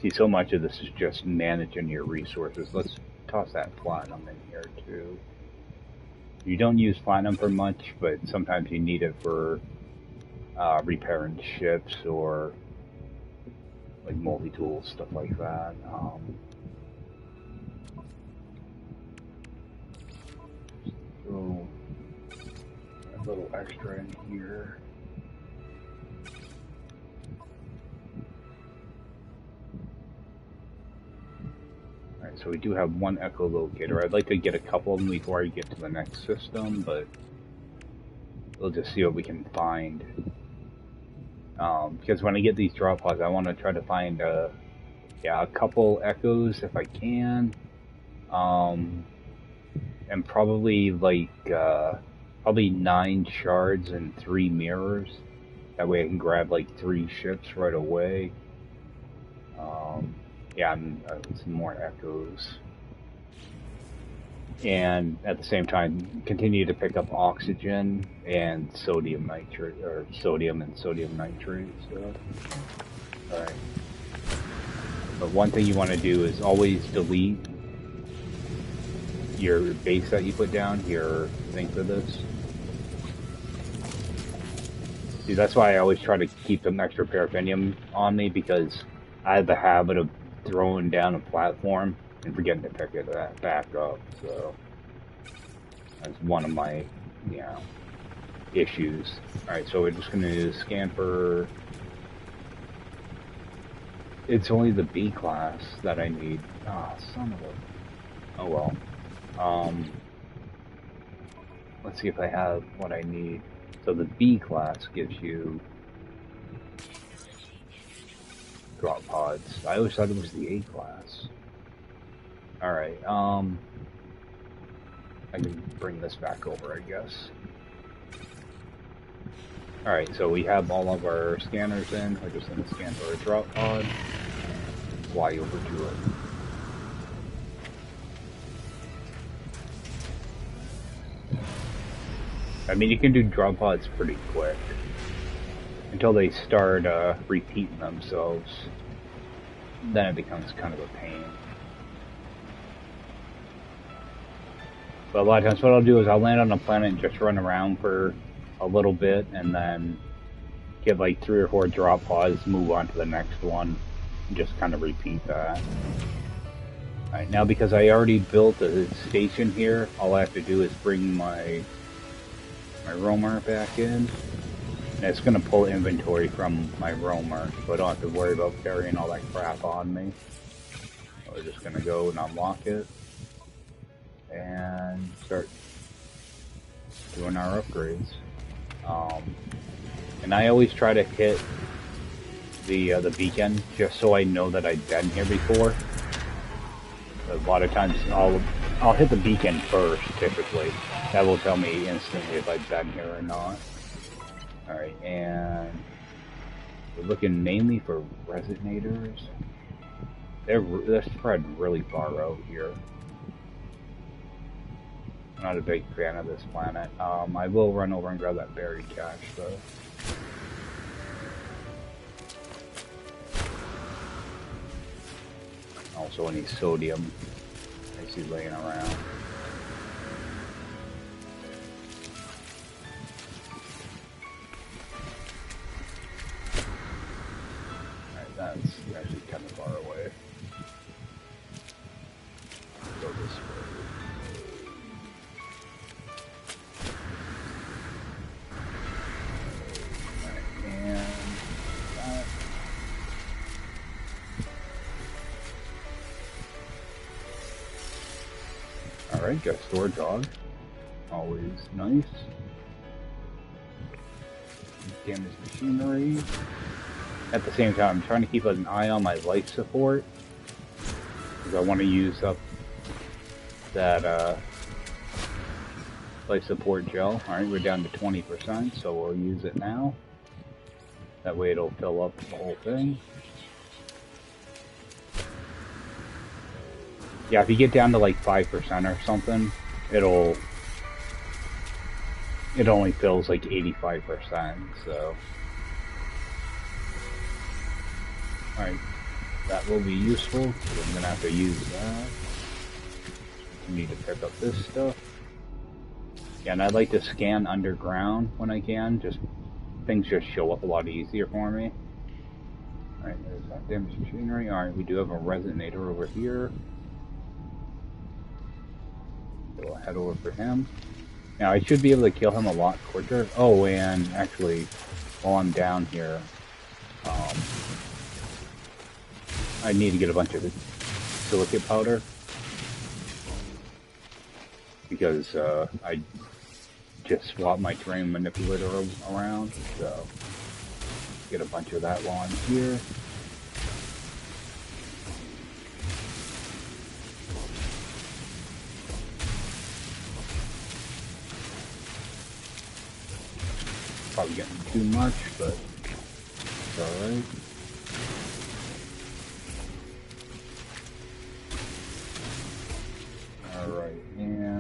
See, so much of this is just managing your resources. Let's toss that platinum in here too. You don't use platinum for much, but sometimes you need it for repairing ships or like multi-tools, stuff like that. Throw a little extra in here. Alright, so we do have one echolocator. I'd like to get a couple of them before I get to the next system, but we'll just see what we can find. Because when I get these drop pods, I want to try to find a couple echoes if I can. And probably like probably 9 shards and 3 mirrors. That way I can grab like 3 ships right away. Yeah, and some more echoes. and at the same time continue to pick up oxygen and sodium nitrate, or sodium and sodium nitrate. So, all right. But one thing you want to do is always delete your base that you put down, your thing for this. See, that's why I always try to keep some extra paraffinium on me, because I have the habit of throwing down a platform and forgetting to pick it back up. So that's one of my, issues. Alright, so we're just going to scan for... It's only the B class that I need. Ah, son of a... Oh well. Let's see if I have what I need. So the B class gives you drop pods. I always thought it was the A class. Alright, I can bring this back over, I guess. Alright, so we have all of our scanners in. We're just going to scan for a drop pod. Fly over to it. I mean, you can do drop pods pretty quick until they start repeating themselves. Then it becomes kind of a pain. But a lot of times what I'll do is I'll land on a planet and just run around for a little bit and then get like 3 or 4 drop pods, move on to the next one, and just kind of repeat that. Alright, now because I already built a station here, all I have to do is bring my roamer back in, and it's going to pull inventory from my roamer, so I don't have to worry about carrying all that crap on me. So we're just going to go and unlock it and start doing our upgrades. And I always try to hit the beacon just so I know that I've been here before. A lot of times I'll hit the beacon first, typically. That will tell me instantly if I've been here or not. Alright, and we're looking mainly for resonators. They're spread really far out here. I'm not a big fan of this planet. I will run over and grab that buried cache though. Also any sodium I see laying around. Alright, that's actually kind of far away. Go this way. Alright, and that. Alright, got a storage hog. Always nice. Damaged machinery. At the same time, I'm trying to keep an eye on my life support, because I want to use up that life support gel. Alright, we're down to 20%, so we'll use it now. That way it'll fill up the whole thing. Yeah, if you get down to like 5% or something, it only fills like 85%, so. Alright, that will be useful, because I'm going to have to use that. I need to pick up this stuff. Yeah, and I like to scan underground when I can, things just show up a lot easier for me. Alright, there's that damaged machinery. Alright, we do have a resonator over here. So I'll head over for him. Now, I should be able to kill him a lot quicker. Oh, and actually, while I'm down here, I need to get a bunch of silicate powder, because I just swapped my terrain manipulator around, so get a bunch of that while I'm here. Probably getting too much, but it's alright. Alright, and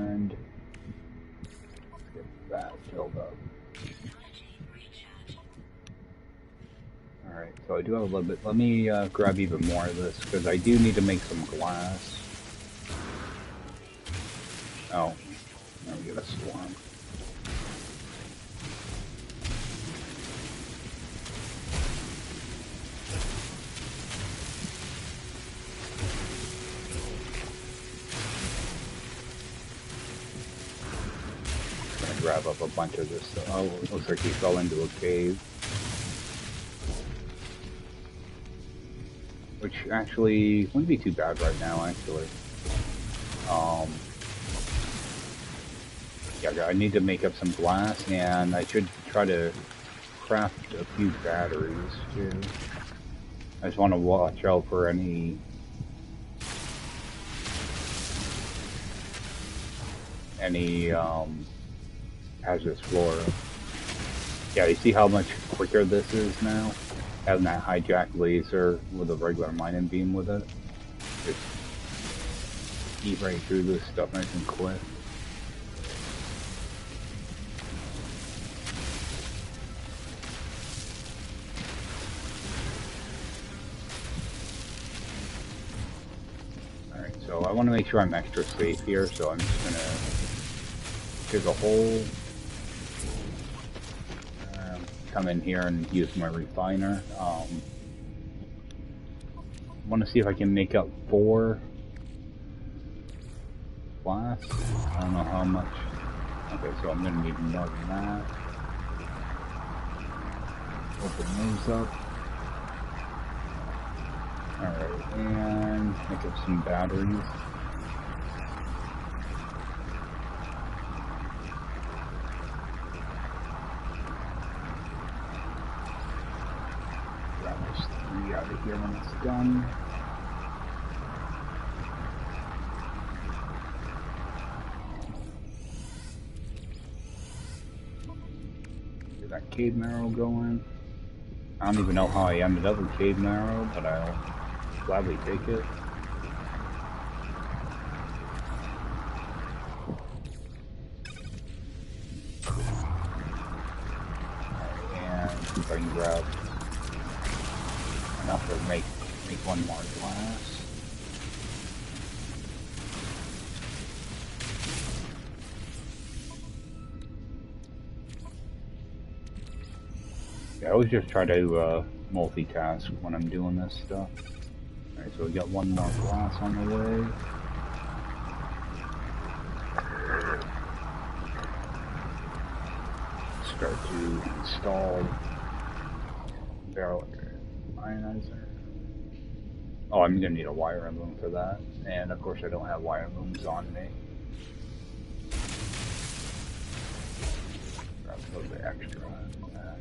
I do have a little bit. Let me grab even more of this, because I do need to make some glass. Oh, now we get a swarm. Grab up a bunch of this stuff. Oh, it looks like he fell into a cave. Which actually wouldn't be too bad right now, actually. Yeah, I need to make up some glass, and I should try to craft a few batteries, too. I just want to watch out for any hazardous flora. Yeah, you see how much quicker this is now? Having that hijack laser with a regular mining beam with it. Just eat right through this stuff nice and quick. Alright, so I want to make sure I'm extra safe here, so I'm just going to dig a hole. Come in here and use my refiner. I want to see if I can make up 4 glass. I don't know how much. Okay, so I'm going to need more than that. Open those up. Alright, and make up some batteries. Out of here when it's done. Get that cave marrow going. I don't even know how I ended up with cave marrow, but I'll gladly take it. And see if I can grab enough to make one more glass. Yeah, I always just try to multitask when I'm doing this stuff. Alright, so we got one more glass on the way. Start to install barrel ionizer. Oh, I'm gonna need a wire loom for that, and of course I don't have wire looms on me. Grab a little bit extra on that.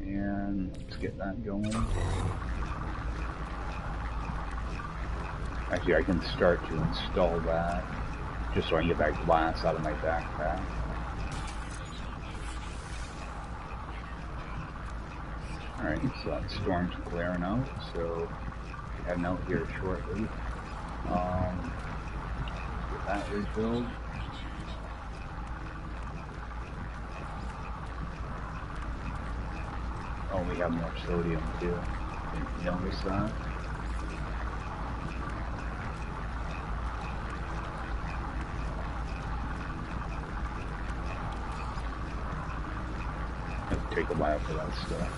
And let's get that going. Actually, I can start to install that, just so I can get that glass out of my backpack. Alright, so that storm's clearing out, so heading out here shortly. Get that refilled. Oh, we have more sodium too. Didn't notice that. It'll take a while for that stuff.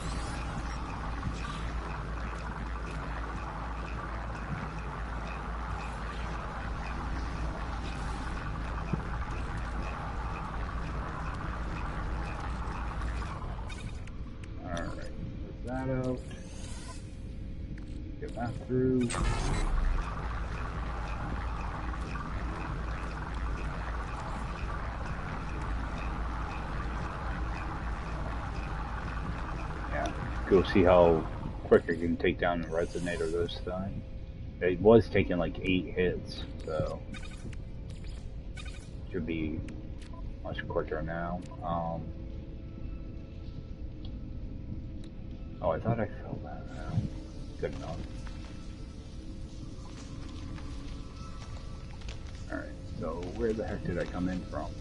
Out. Get that through. Yeah, go see how quick I can take down the resonator this time. It was taking like 8 hits, so should be much quicker now. Oh, I thought I filled that out. Good enough. Alright, so where the heck did I come in from?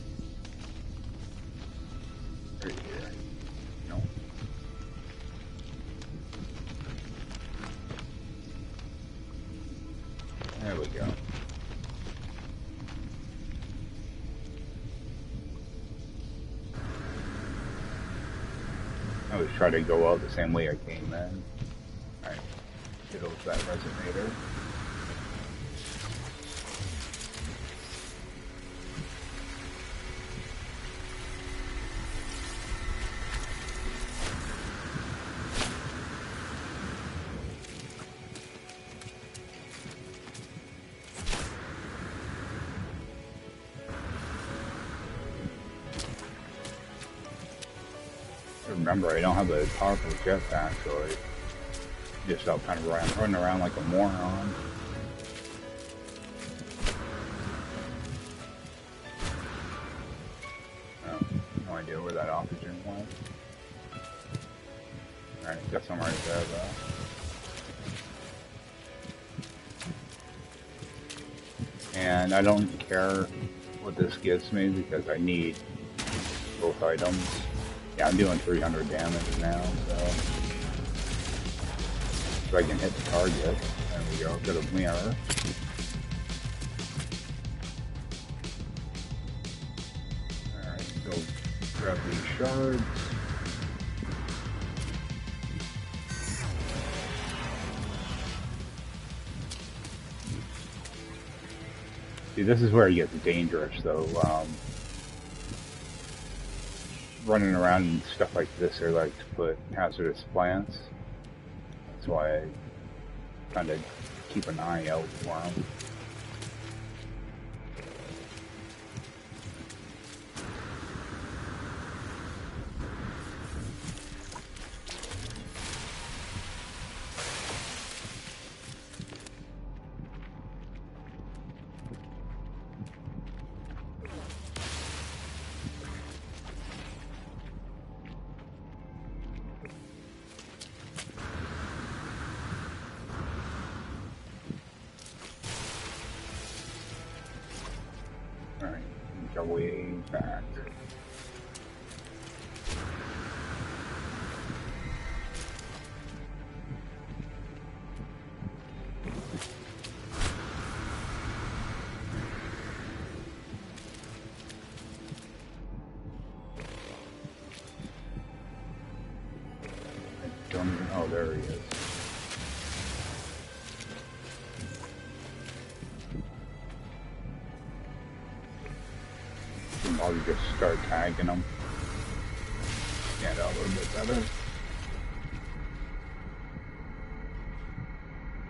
Right here. No. There we go. I always try to go out the same way I came in. Alright, get over that resonator. Remember, I don't have a powerful jetpack, so I just out kind of running around like a moron. Oh, no idea where that oxygen went. Alright, got some right there though. And I don't care what this gives me because I need both items. Yeah, I'm doing 300 damage now, so I can hit the target. There we go, bit of mirror. Alright, go grab these shards. See, this is where it gets dangerous, though. Running around and stuff like this, they like to put hazardous plants. That's why I kind of keep an eye out for them. Way back. I don't even, oh, there he is. I'll just start tagging them. Stand out a little bit better.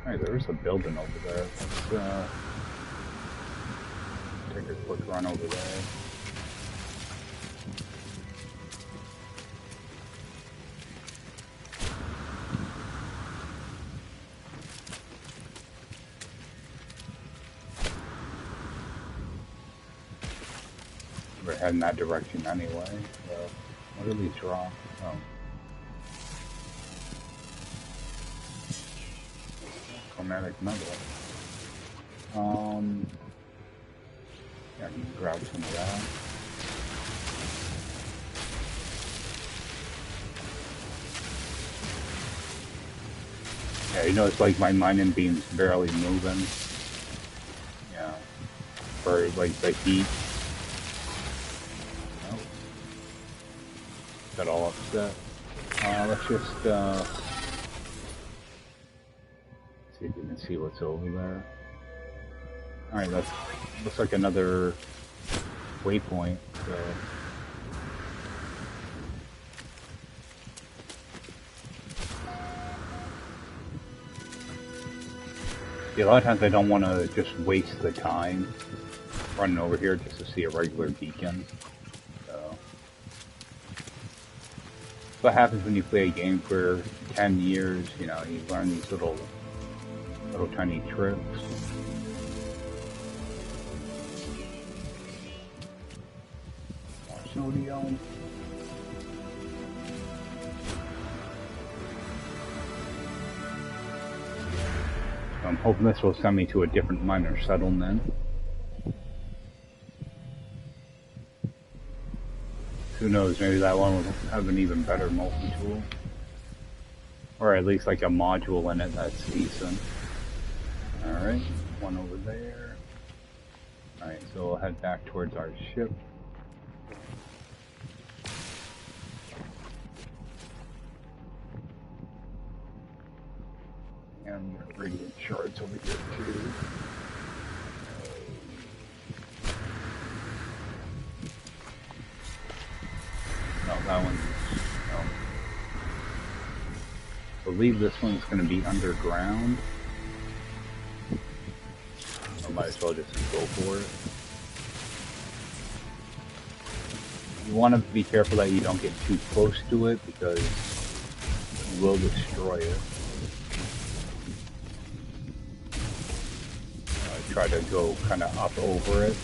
Alright, there is a building over there. Let's take a quick run over there. We're heading that direction anyway. So what did we draw? Oh. Chromatic metal. Yeah, I can grab some of that. Yeah, you know, it's like my mining beam's barely moving. Yeah. For like the heat. Got all upset. Let's just see if we can see what's over there. Alright, that looks like another waypoint. So. See, a lot of times I don't want to just waste the time running over here just to see a regular beacon. What happens when you play a game for 10 years, you know, you learn these little tiny tricks. More sodium. I'm hoping this will send me to a different miner settlement. Who knows, maybe that one will have an even better multi-tool. Or at least like a module in it that's decent. Alright, one over there. Alright, so we'll head back towards our ship. And we have radiant shards over here too. No, that one's... no. I believe this one's going to be underground. I might as well just go for it. You want to be careful that you don't get too close to it because you will destroy it. Try to go kind of up over it.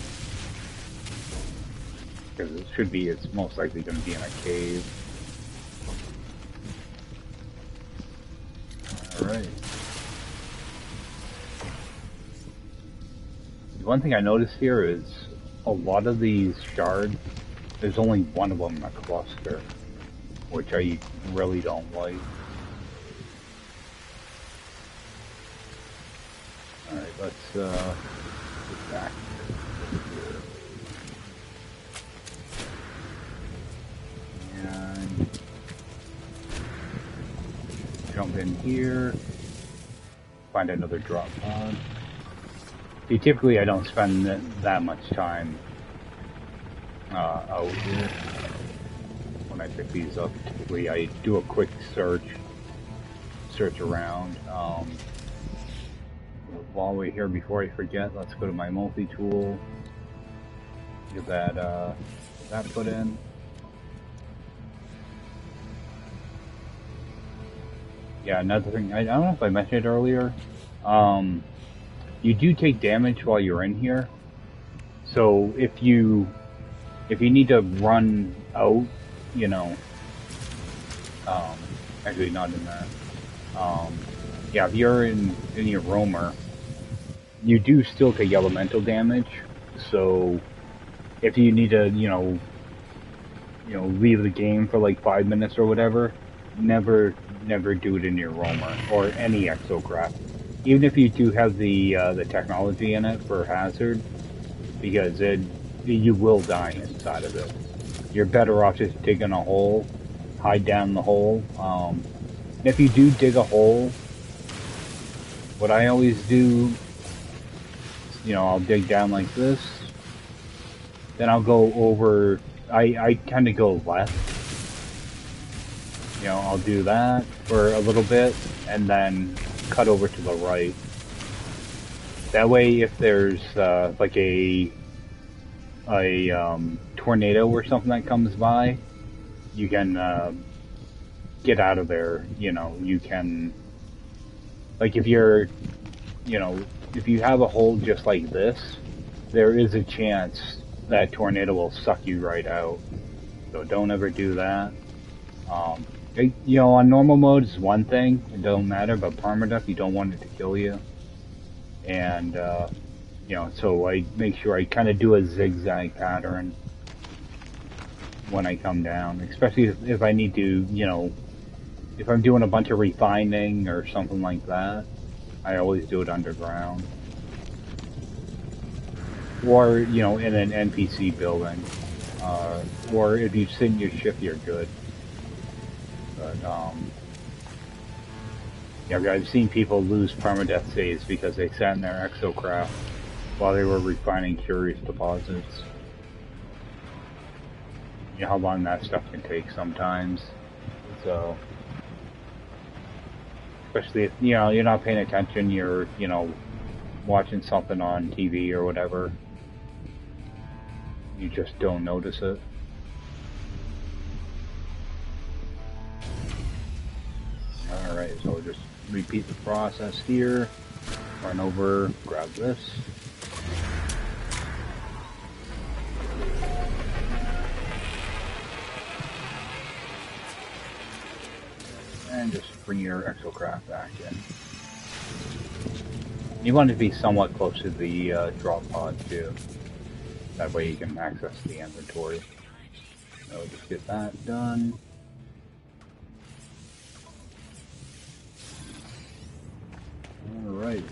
Because it should be, it's most likely going to be in a cave. Alright. One thing I noticed here is a lot of these shards, there's only one of them in a cluster, which I really don't like. Alright, let's get back. And jump in here, find another drop pod. See, typically I don't spend that much time out here when I pick these up. Typically I do a quick search around. While we're here, before I forget, let's go to my multi-tool, get that put in. Yeah, another thing, I don't know if I mentioned it earlier, you do take damage while you're in here. So if you need to run out, you know, actually not in that. Yeah, if you're in your roamer, you do still take elemental damage. So if you need to, you know, leave the game for like 5 minutes or whatever, never do it in your roamer or any exocraft. Even if you do have the technology in it for hazard, because you will die inside of it. You're better off just digging a hole, hide down the hole. If you do dig a hole, what I always do, you know, I'll dig down like this, then I'll go over, I kind of go left. You know, I'll do that for a little bit, and then cut over to the right. That way, if there's like a tornado or something that comes by, you can get out of there. You know, you can, like if you're, you know, if you have a hole just like this, there is a chance that tornado will suck you right out. So don't ever do that. You know, on normal mode is one thing, it don't matter, but Permadeath, you don't want it to kill you. And, you know, so I make sure I kind of do a zigzag pattern when I come down, especially if I need to, you know, if I'm doing a bunch of refining or something like that, I always do it underground. Or, you know, in an NPC building. Or if you sit in your ship, you're good. But, yeah, I've seen people lose permadeath saves because they sat in their exocraft while they were refining curious deposits. You know how long that stuff can take sometimes. So, especially if, you know, you're not paying attention, you're, you know, watching something on TV or whatever. You just don't notice it. Alright, so we'll just repeat the process here. Run over, grab this. And just bring your exocraft back in. You want it to be somewhat close to the drop pod too. That way you can access the inventory. So just get that done. Alright.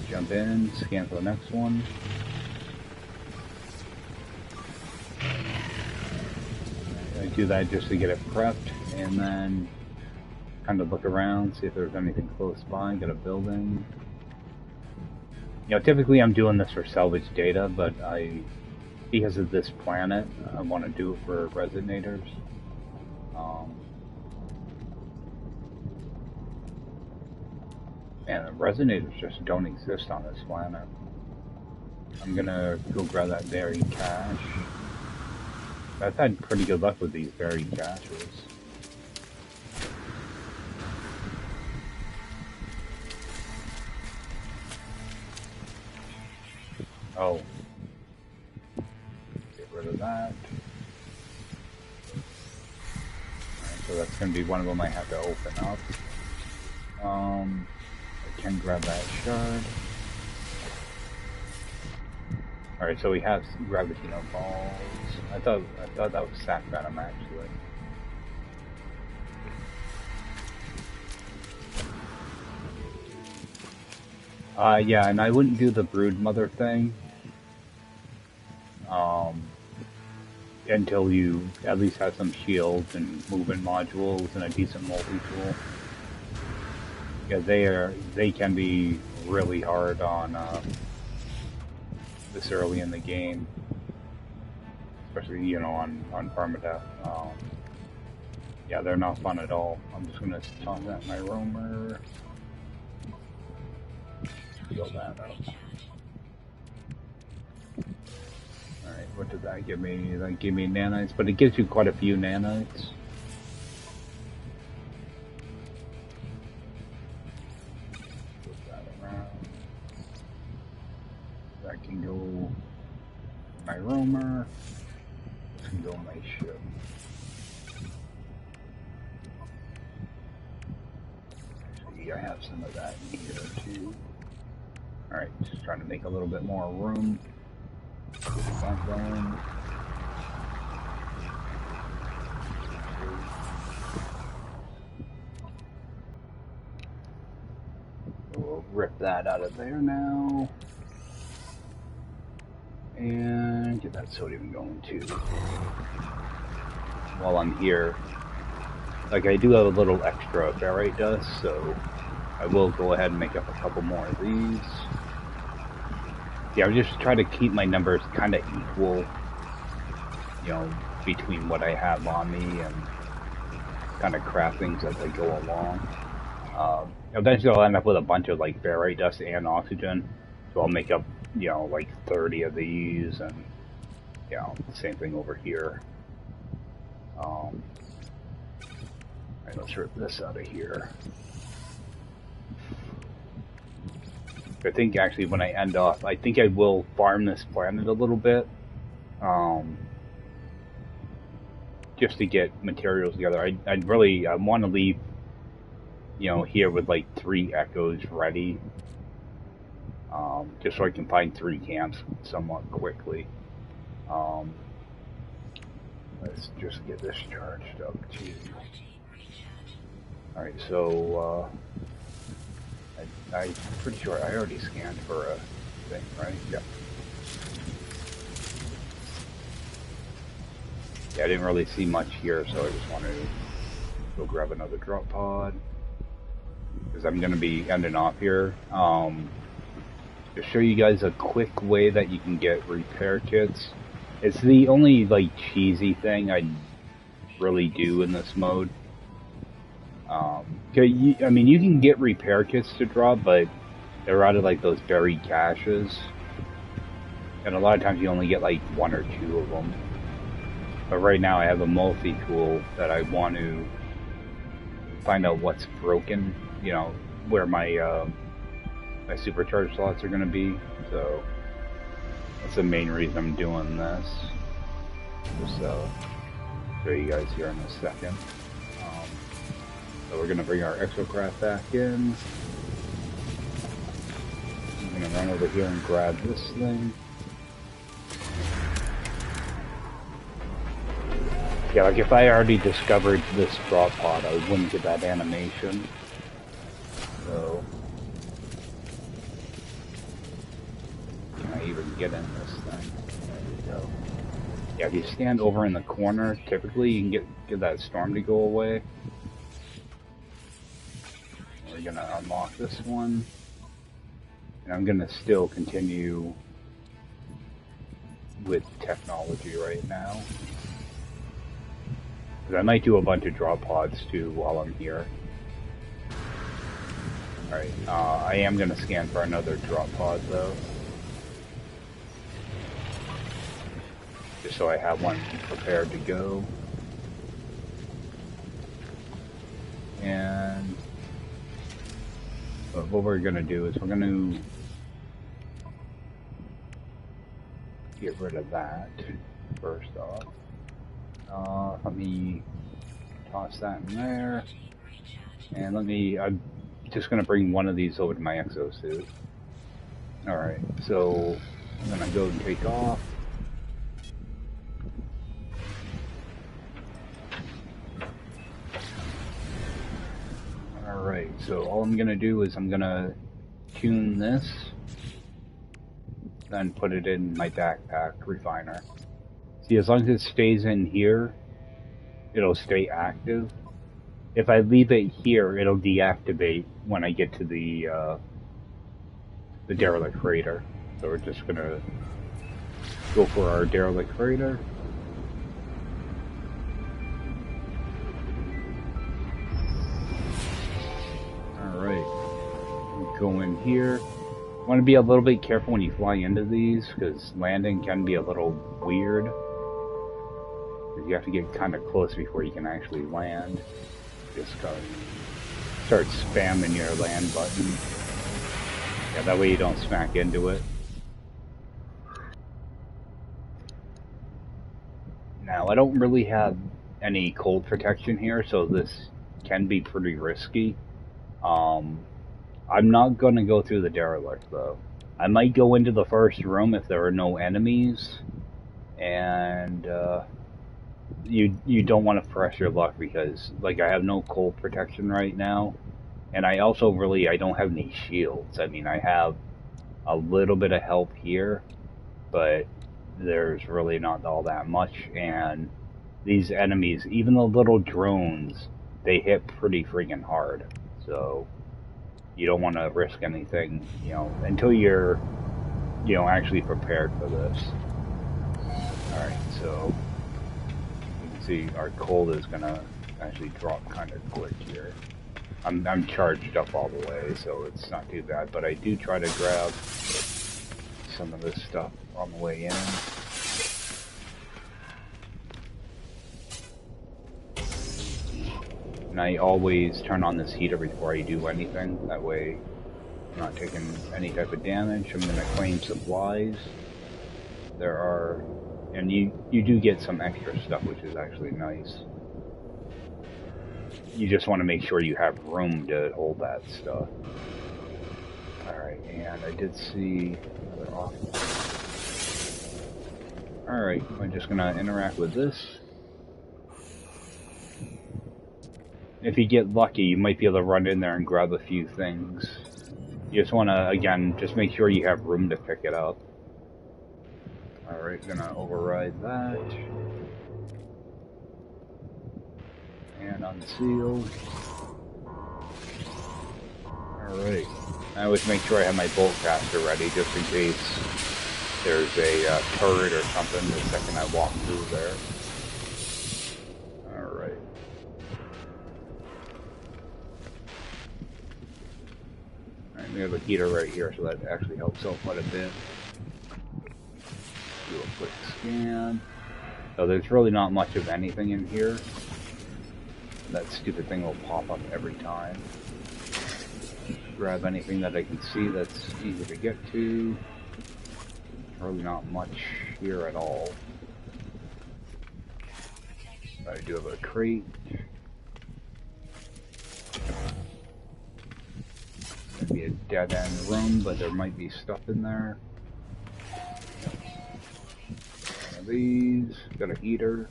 Jump in, scan for the next one. I do that just to get it prepped, and then kind of look around, see if there's anything close by, get a building. You know, typically I'm doing this for salvage data, but because of this planet, I want to do it for resonators. And the resonators just don't exist on this planet. I'm gonna go grab that buried cache. I've had pretty good luck with these buried caches. Oh. Get rid of that. Alright, so that's gonna be one of them I have to open up. I can grab that shard. Alright, so we have some gravitino balls. I thought that was sack venom actually. Yeah, and I wouldn't do the brood mother thing until you at least have some shields and movement modules and a decent multi-tool. Yeah, they can be really hard on this early in the game, especially, you know, on Permadeath. Yeah, they're not fun at all. I'm just gonna toss that my roamer. Fill that up. Alright, what did that give me? That gave me nanites, but it gives you quite a few nanites. Put that around. That can go my roamer. This can go my ship. See, I have some of that in here too. Alright, just trying to make a little bit more room. Get that going. We'll rip that out of there now. And get that sodium going too. While I'm here, like I do have a little extra ferrite dust, so I will go ahead and make up a couple more of these. Yeah, I'm just trying to keep my numbers kind of equal, you know, between what I have on me and kind of craft things as I go along. Eventually I'll end up with a bunch of like ferrite dust and oxygen, so I'll make up, you know, like 30 of these, and you know, same thing over here. Alright, let's rip this out of here. I think actually when I end off, I think I will farm this planet a little bit, just to get materials together. I want to leave, you know, here with like 3 echoes ready, just so I can find 3 camps somewhat quickly. Let's just get this charged up too. Alright, so I'm pretty sure I already scanned for a thing, right? Yeah. Yeah, I didn't really see much here, so I just wanted to go grab another drop pod, because I'm going to be ending off here. To show you guys a quick way that you can get repair kits. It's the only like cheesy thing I really do in this mode. I mean, you can get repair kits to drop, but they're out of like those buried caches, and a lot of times you only get like 1 or 2 of them. But right now I have a multi-tool that I want to find out what's broken, you know, where my my supercharged slots are going to be. So that's the main reason I'm doing this. Just show you guys here in a second. So we're going to bring our exocraft back in. I'm going to run over here and grab this thing. Yeah, like if I already discovered this drop pod, I wouldn't get that animation. So, can I even get in this thing? There we go. Yeah, if you stand over in the corner, typically you can get that storm to go away. We're gonna unlock this one. And I'm gonna still continue with technology right now. Because I might do a bunch of drop pods too while I'm here. Alright, I am gonna scan for another drop pod though. Just so I have one prepared to go. And what we're gonna do is we're gonna get rid of that first off. Let me toss that in there. And I'm just gonna bring one of these over to my exosuit. Alright, so I'm gonna go and take off. Alright, so all I'm gonna do is I'm gonna tune this, then put it in my backpack refiner. See, as long as it stays in here, it'll stay active. If I leave it here, it'll deactivate when I get to the derelict freighter. So we're just gonna go for our derelict freighter. Alright, go in here. Want to be a little bit careful when you fly into these, because landing can be a little weird. You have to get kind of close before you can actually land. Just gotta start spamming your land button. Yeah, that way you don't smack into it. Now, I don't really have any cold protection here, so this can be pretty risky. I'm not going to go through the derelict, though. I might go into the first room if there are no enemies, and you don't want to press your luck because, like, I have no cold protection right now, and I also I don't have any shields. I mean, I have a little bit of help here, but there's really not all that much, and these enemies, even the little drones, they hit pretty freaking hard, so you don't want to risk anything, until you're, actually prepared for this. Alright, so you can see our cold is gonna actually drop kind of quick here. I'm charged up all the way, so it's not too bad, but I do try to grab some of this stuff on the way in. And I always turn on this heater before I do anything, that way I'm not taking any type of damage. I'm going to claim supplies. There are, and you do get some extra stuff, which is actually nice. You just want to make sure you have room to hold that stuff. Alright, and I did see another office. Alright, I'm just going to interact with this. If you get lucky, you might be able to run in there and grab a few things. You just want to, again, just make sure you have room to pick it up. Alright, gonna override that. And unseal. Alright. I always make sure I have my bolt caster ready, just in case there's a turret or something the second I walk through there. Alright. We have a heater right here, so that actually helps out quite a bit. Do a quick scan. So there's really not much of anything in here. That stupid thing will pop up every time. Grab anything that I can see that's easy to get to. Really not much here at all. I do have a crate. Be a dead-end room, but there might be stuff in there. One of these, got a heater.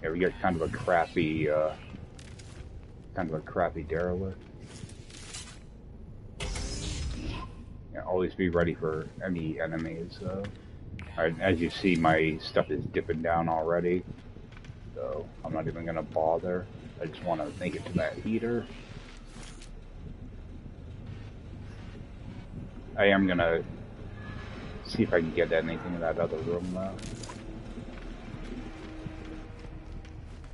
Yeah, we got kind of a crappy derelict. Yeah, always be ready for any enemies. As you see, my stuff is dipping down already, so I'm not even gonna bother. I just want to make it to that heater. I am gonna see if I can get anything in that other room though.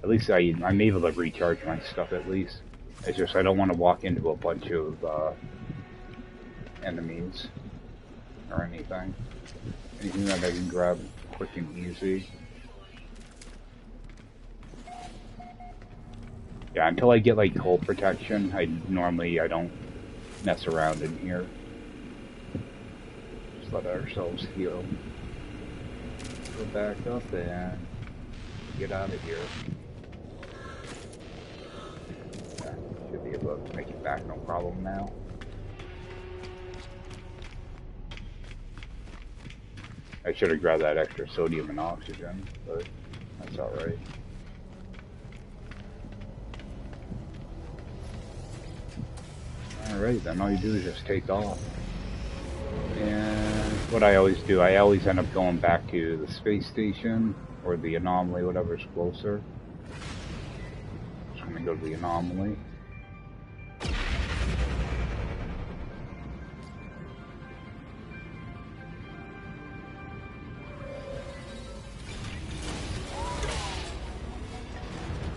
At least I'm able to recharge my stuff at least. It's just I don't want to walk into a bunch of enemies or anything. Anything that I can grab quick and easy. Yeah, until I get like cold protection, I don't mess around in here. Just let ourselves heal. Go back up and get out of here. Yeah, should be able to make it back, no problem now. I should have grabbed that extra sodium and oxygen, but that's alright. Alright, then all you do is just take off. And what I always do, I always end up going back to the space station, or the anomaly, whatever's closer. Just gonna go to the anomaly.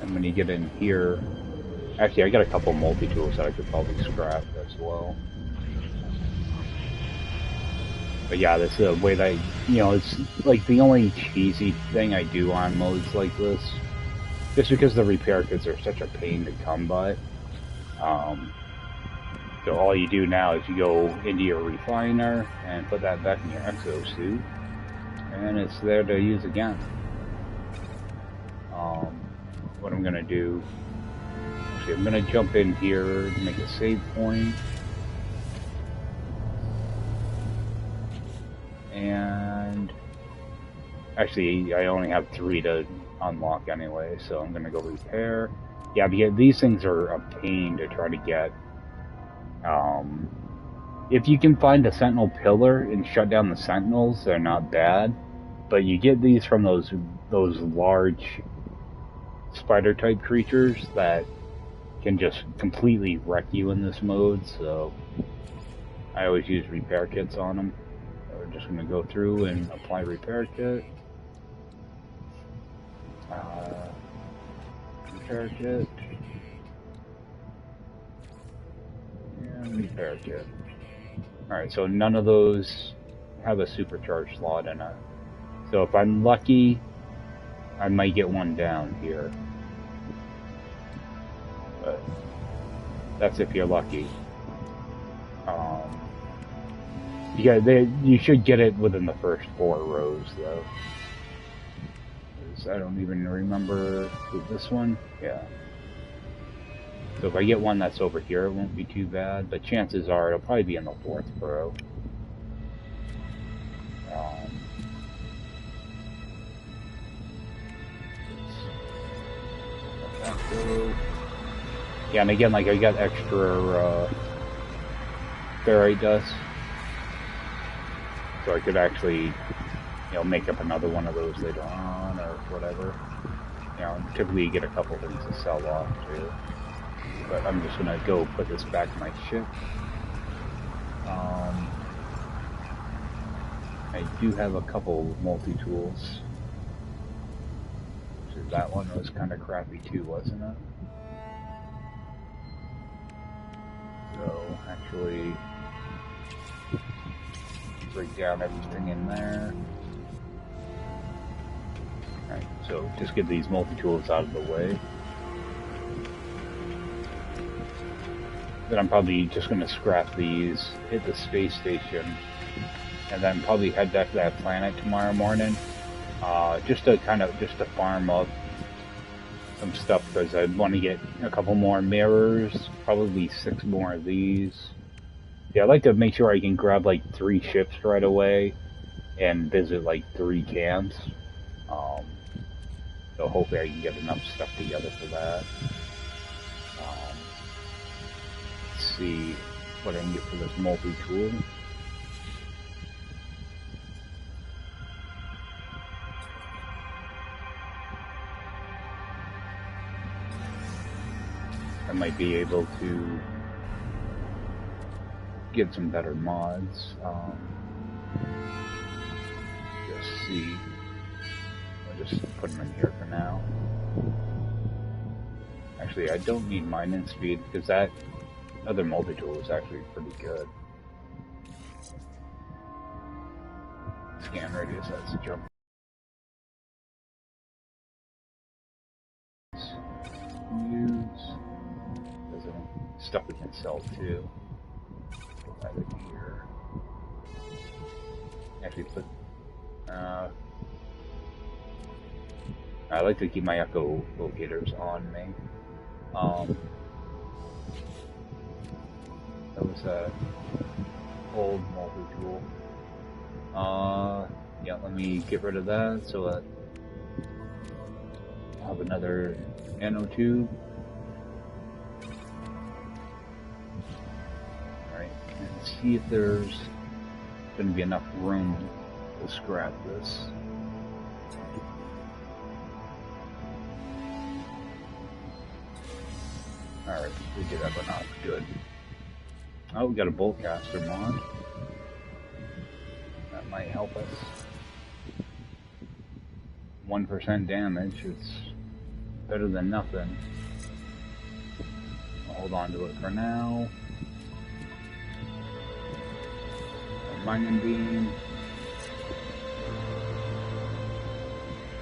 And when you get in here, actually I got a couple multi-tools that I could probably scrap as well. But yeah, this is a way that, you know, it's like the only cheesy thing I do on modes like this, just because the repair kits are such a pain to come by. So all you do now is you go into your refiner and put that back in your exosuit, and it's there to use again. What I'm gonna do, actually I'm gonna jump in here to make a save point. And actually, I only have 3 to unlock anyway, so I'm gonna go repair. Yeah, because these things are a pain to try to get. If you can find a sentinel pillar and shut down the sentinels, they're not bad. But you get these from those large spider-type creatures that can just completely wreck you in this mode. So I always use repair kits on them. We're just going to go through and apply repair kit. Repair kit. And repair kit. Alright, so none of those have a supercharged slot in it. So if I'm lucky, I might get one down here. But that's if you're lucky. You should get it within the first 4 rows, though. I don't even remember this one. Yeah. So if I get one that's over here, it won't be too bad. But chances are it'll probably be in the 4th row. Yeah, and again, like I got extra ferrite dust. So I could actually, you know, make up another one of those later on, or whatever. You know, typically you get a couple things to sell off too. But I'm just gonna go put this back in my ship. I do have a couple multi-tools. So that one was kind of crappy too, wasn't it? So, actually, break down everything in there. Alright, so just get these multi-tools out of the way. Then I'm probably just going to scrap these, hit the space station, and then probably head back to that planet tomorrow morning. Just to farm up some stuff, because I want to get a couple more mirrors, probably 6 more of these. Yeah, I'd like to make sure I can grab like 3 ships right away and visit like 3 camps. So hopefully I can get enough stuff together for that. Let's see what I can get for this multi-tool. I might be able to get some better mods. Just see. I'll just put them in here for now. Actually, I don't need mining speed because that other multi-tool is actually pretty good. Scan radius, that's a jump. Use. There's some stuff we can sell too. Put that in here. Actually put, I like to keep my echo locators on me. That was a old multi-tool. Yeah, let me get rid of that so that I'll have another nanotube. Alright, and see if there's going to be enough room to scrap this. Alright, we did have enough. Good. Oh, we got a bolt caster mod. That might help us. 1% damage. It's better than nothing. I'll hold on to it for now. A mining beam.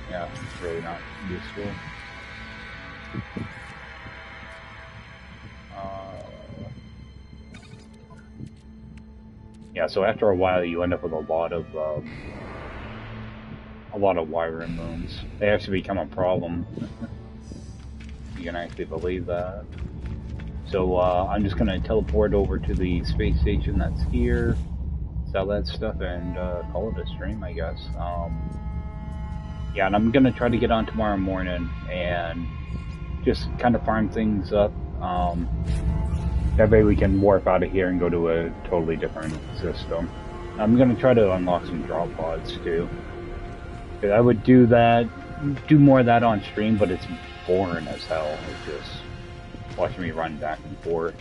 Yeah, it's really not useful. Yeah, so after a while you end up with a lot of wiring looms. They actually become a problem. You can actually believe that. So I'm just gonna teleport over to the space station that's here, sell that stuff, and call it a stream, I guess. Yeah, and I'm gonna try to get on tomorrow morning and just kind of farm things up. That way we can warp out of here and go to a totally different system. I'm going to try to unlock some drop pods too. I would do more of that on stream, but it's boring as hell. It's just watching me run back and forth.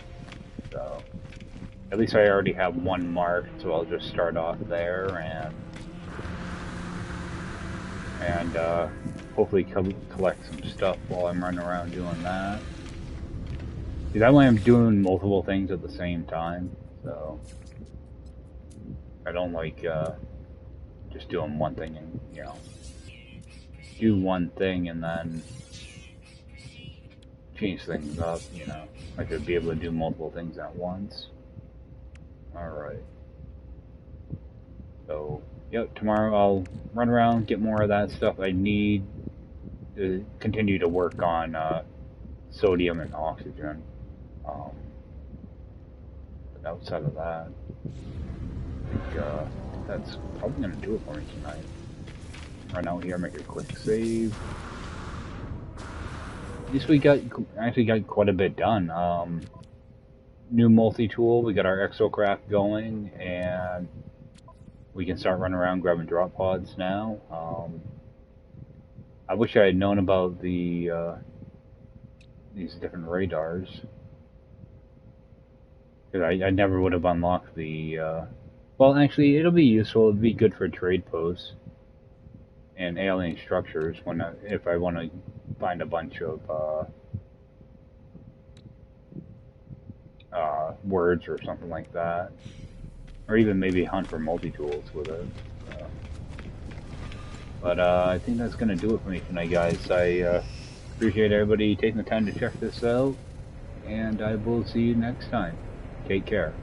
So, at least I already have one marked, so I'll just start off there and hopefully collect some stuff while I'm running around doing that. See, that way I'm doing multiple things at the same time, so I don't like just doing one thing and, you know, do one thing and then change things up, you know. I could be able to do multiple things at once. Alright. So, yep, tomorrow I'll run around, get more of that stuff I need to continue to work on sodium and oxygen. But outside of that, I think that's probably going to do it for me tonight. Run out here, make a quick save. At least we actually got quite a bit done. New multi-tool, we got our Exocraft going, and we can start running around grabbing drop pods now. I wish I had known about these different radars. Because I never would have unlocked the, well, actually, it'll be useful. It'd be good for trade posts and alien structures if I want to find a bunch of words or something like that. Or even maybe hunt for multi-tools with it. But I think that's going to do it for me tonight, guys. I appreciate everybody taking the time to check this out. And I will see you next time. Take care.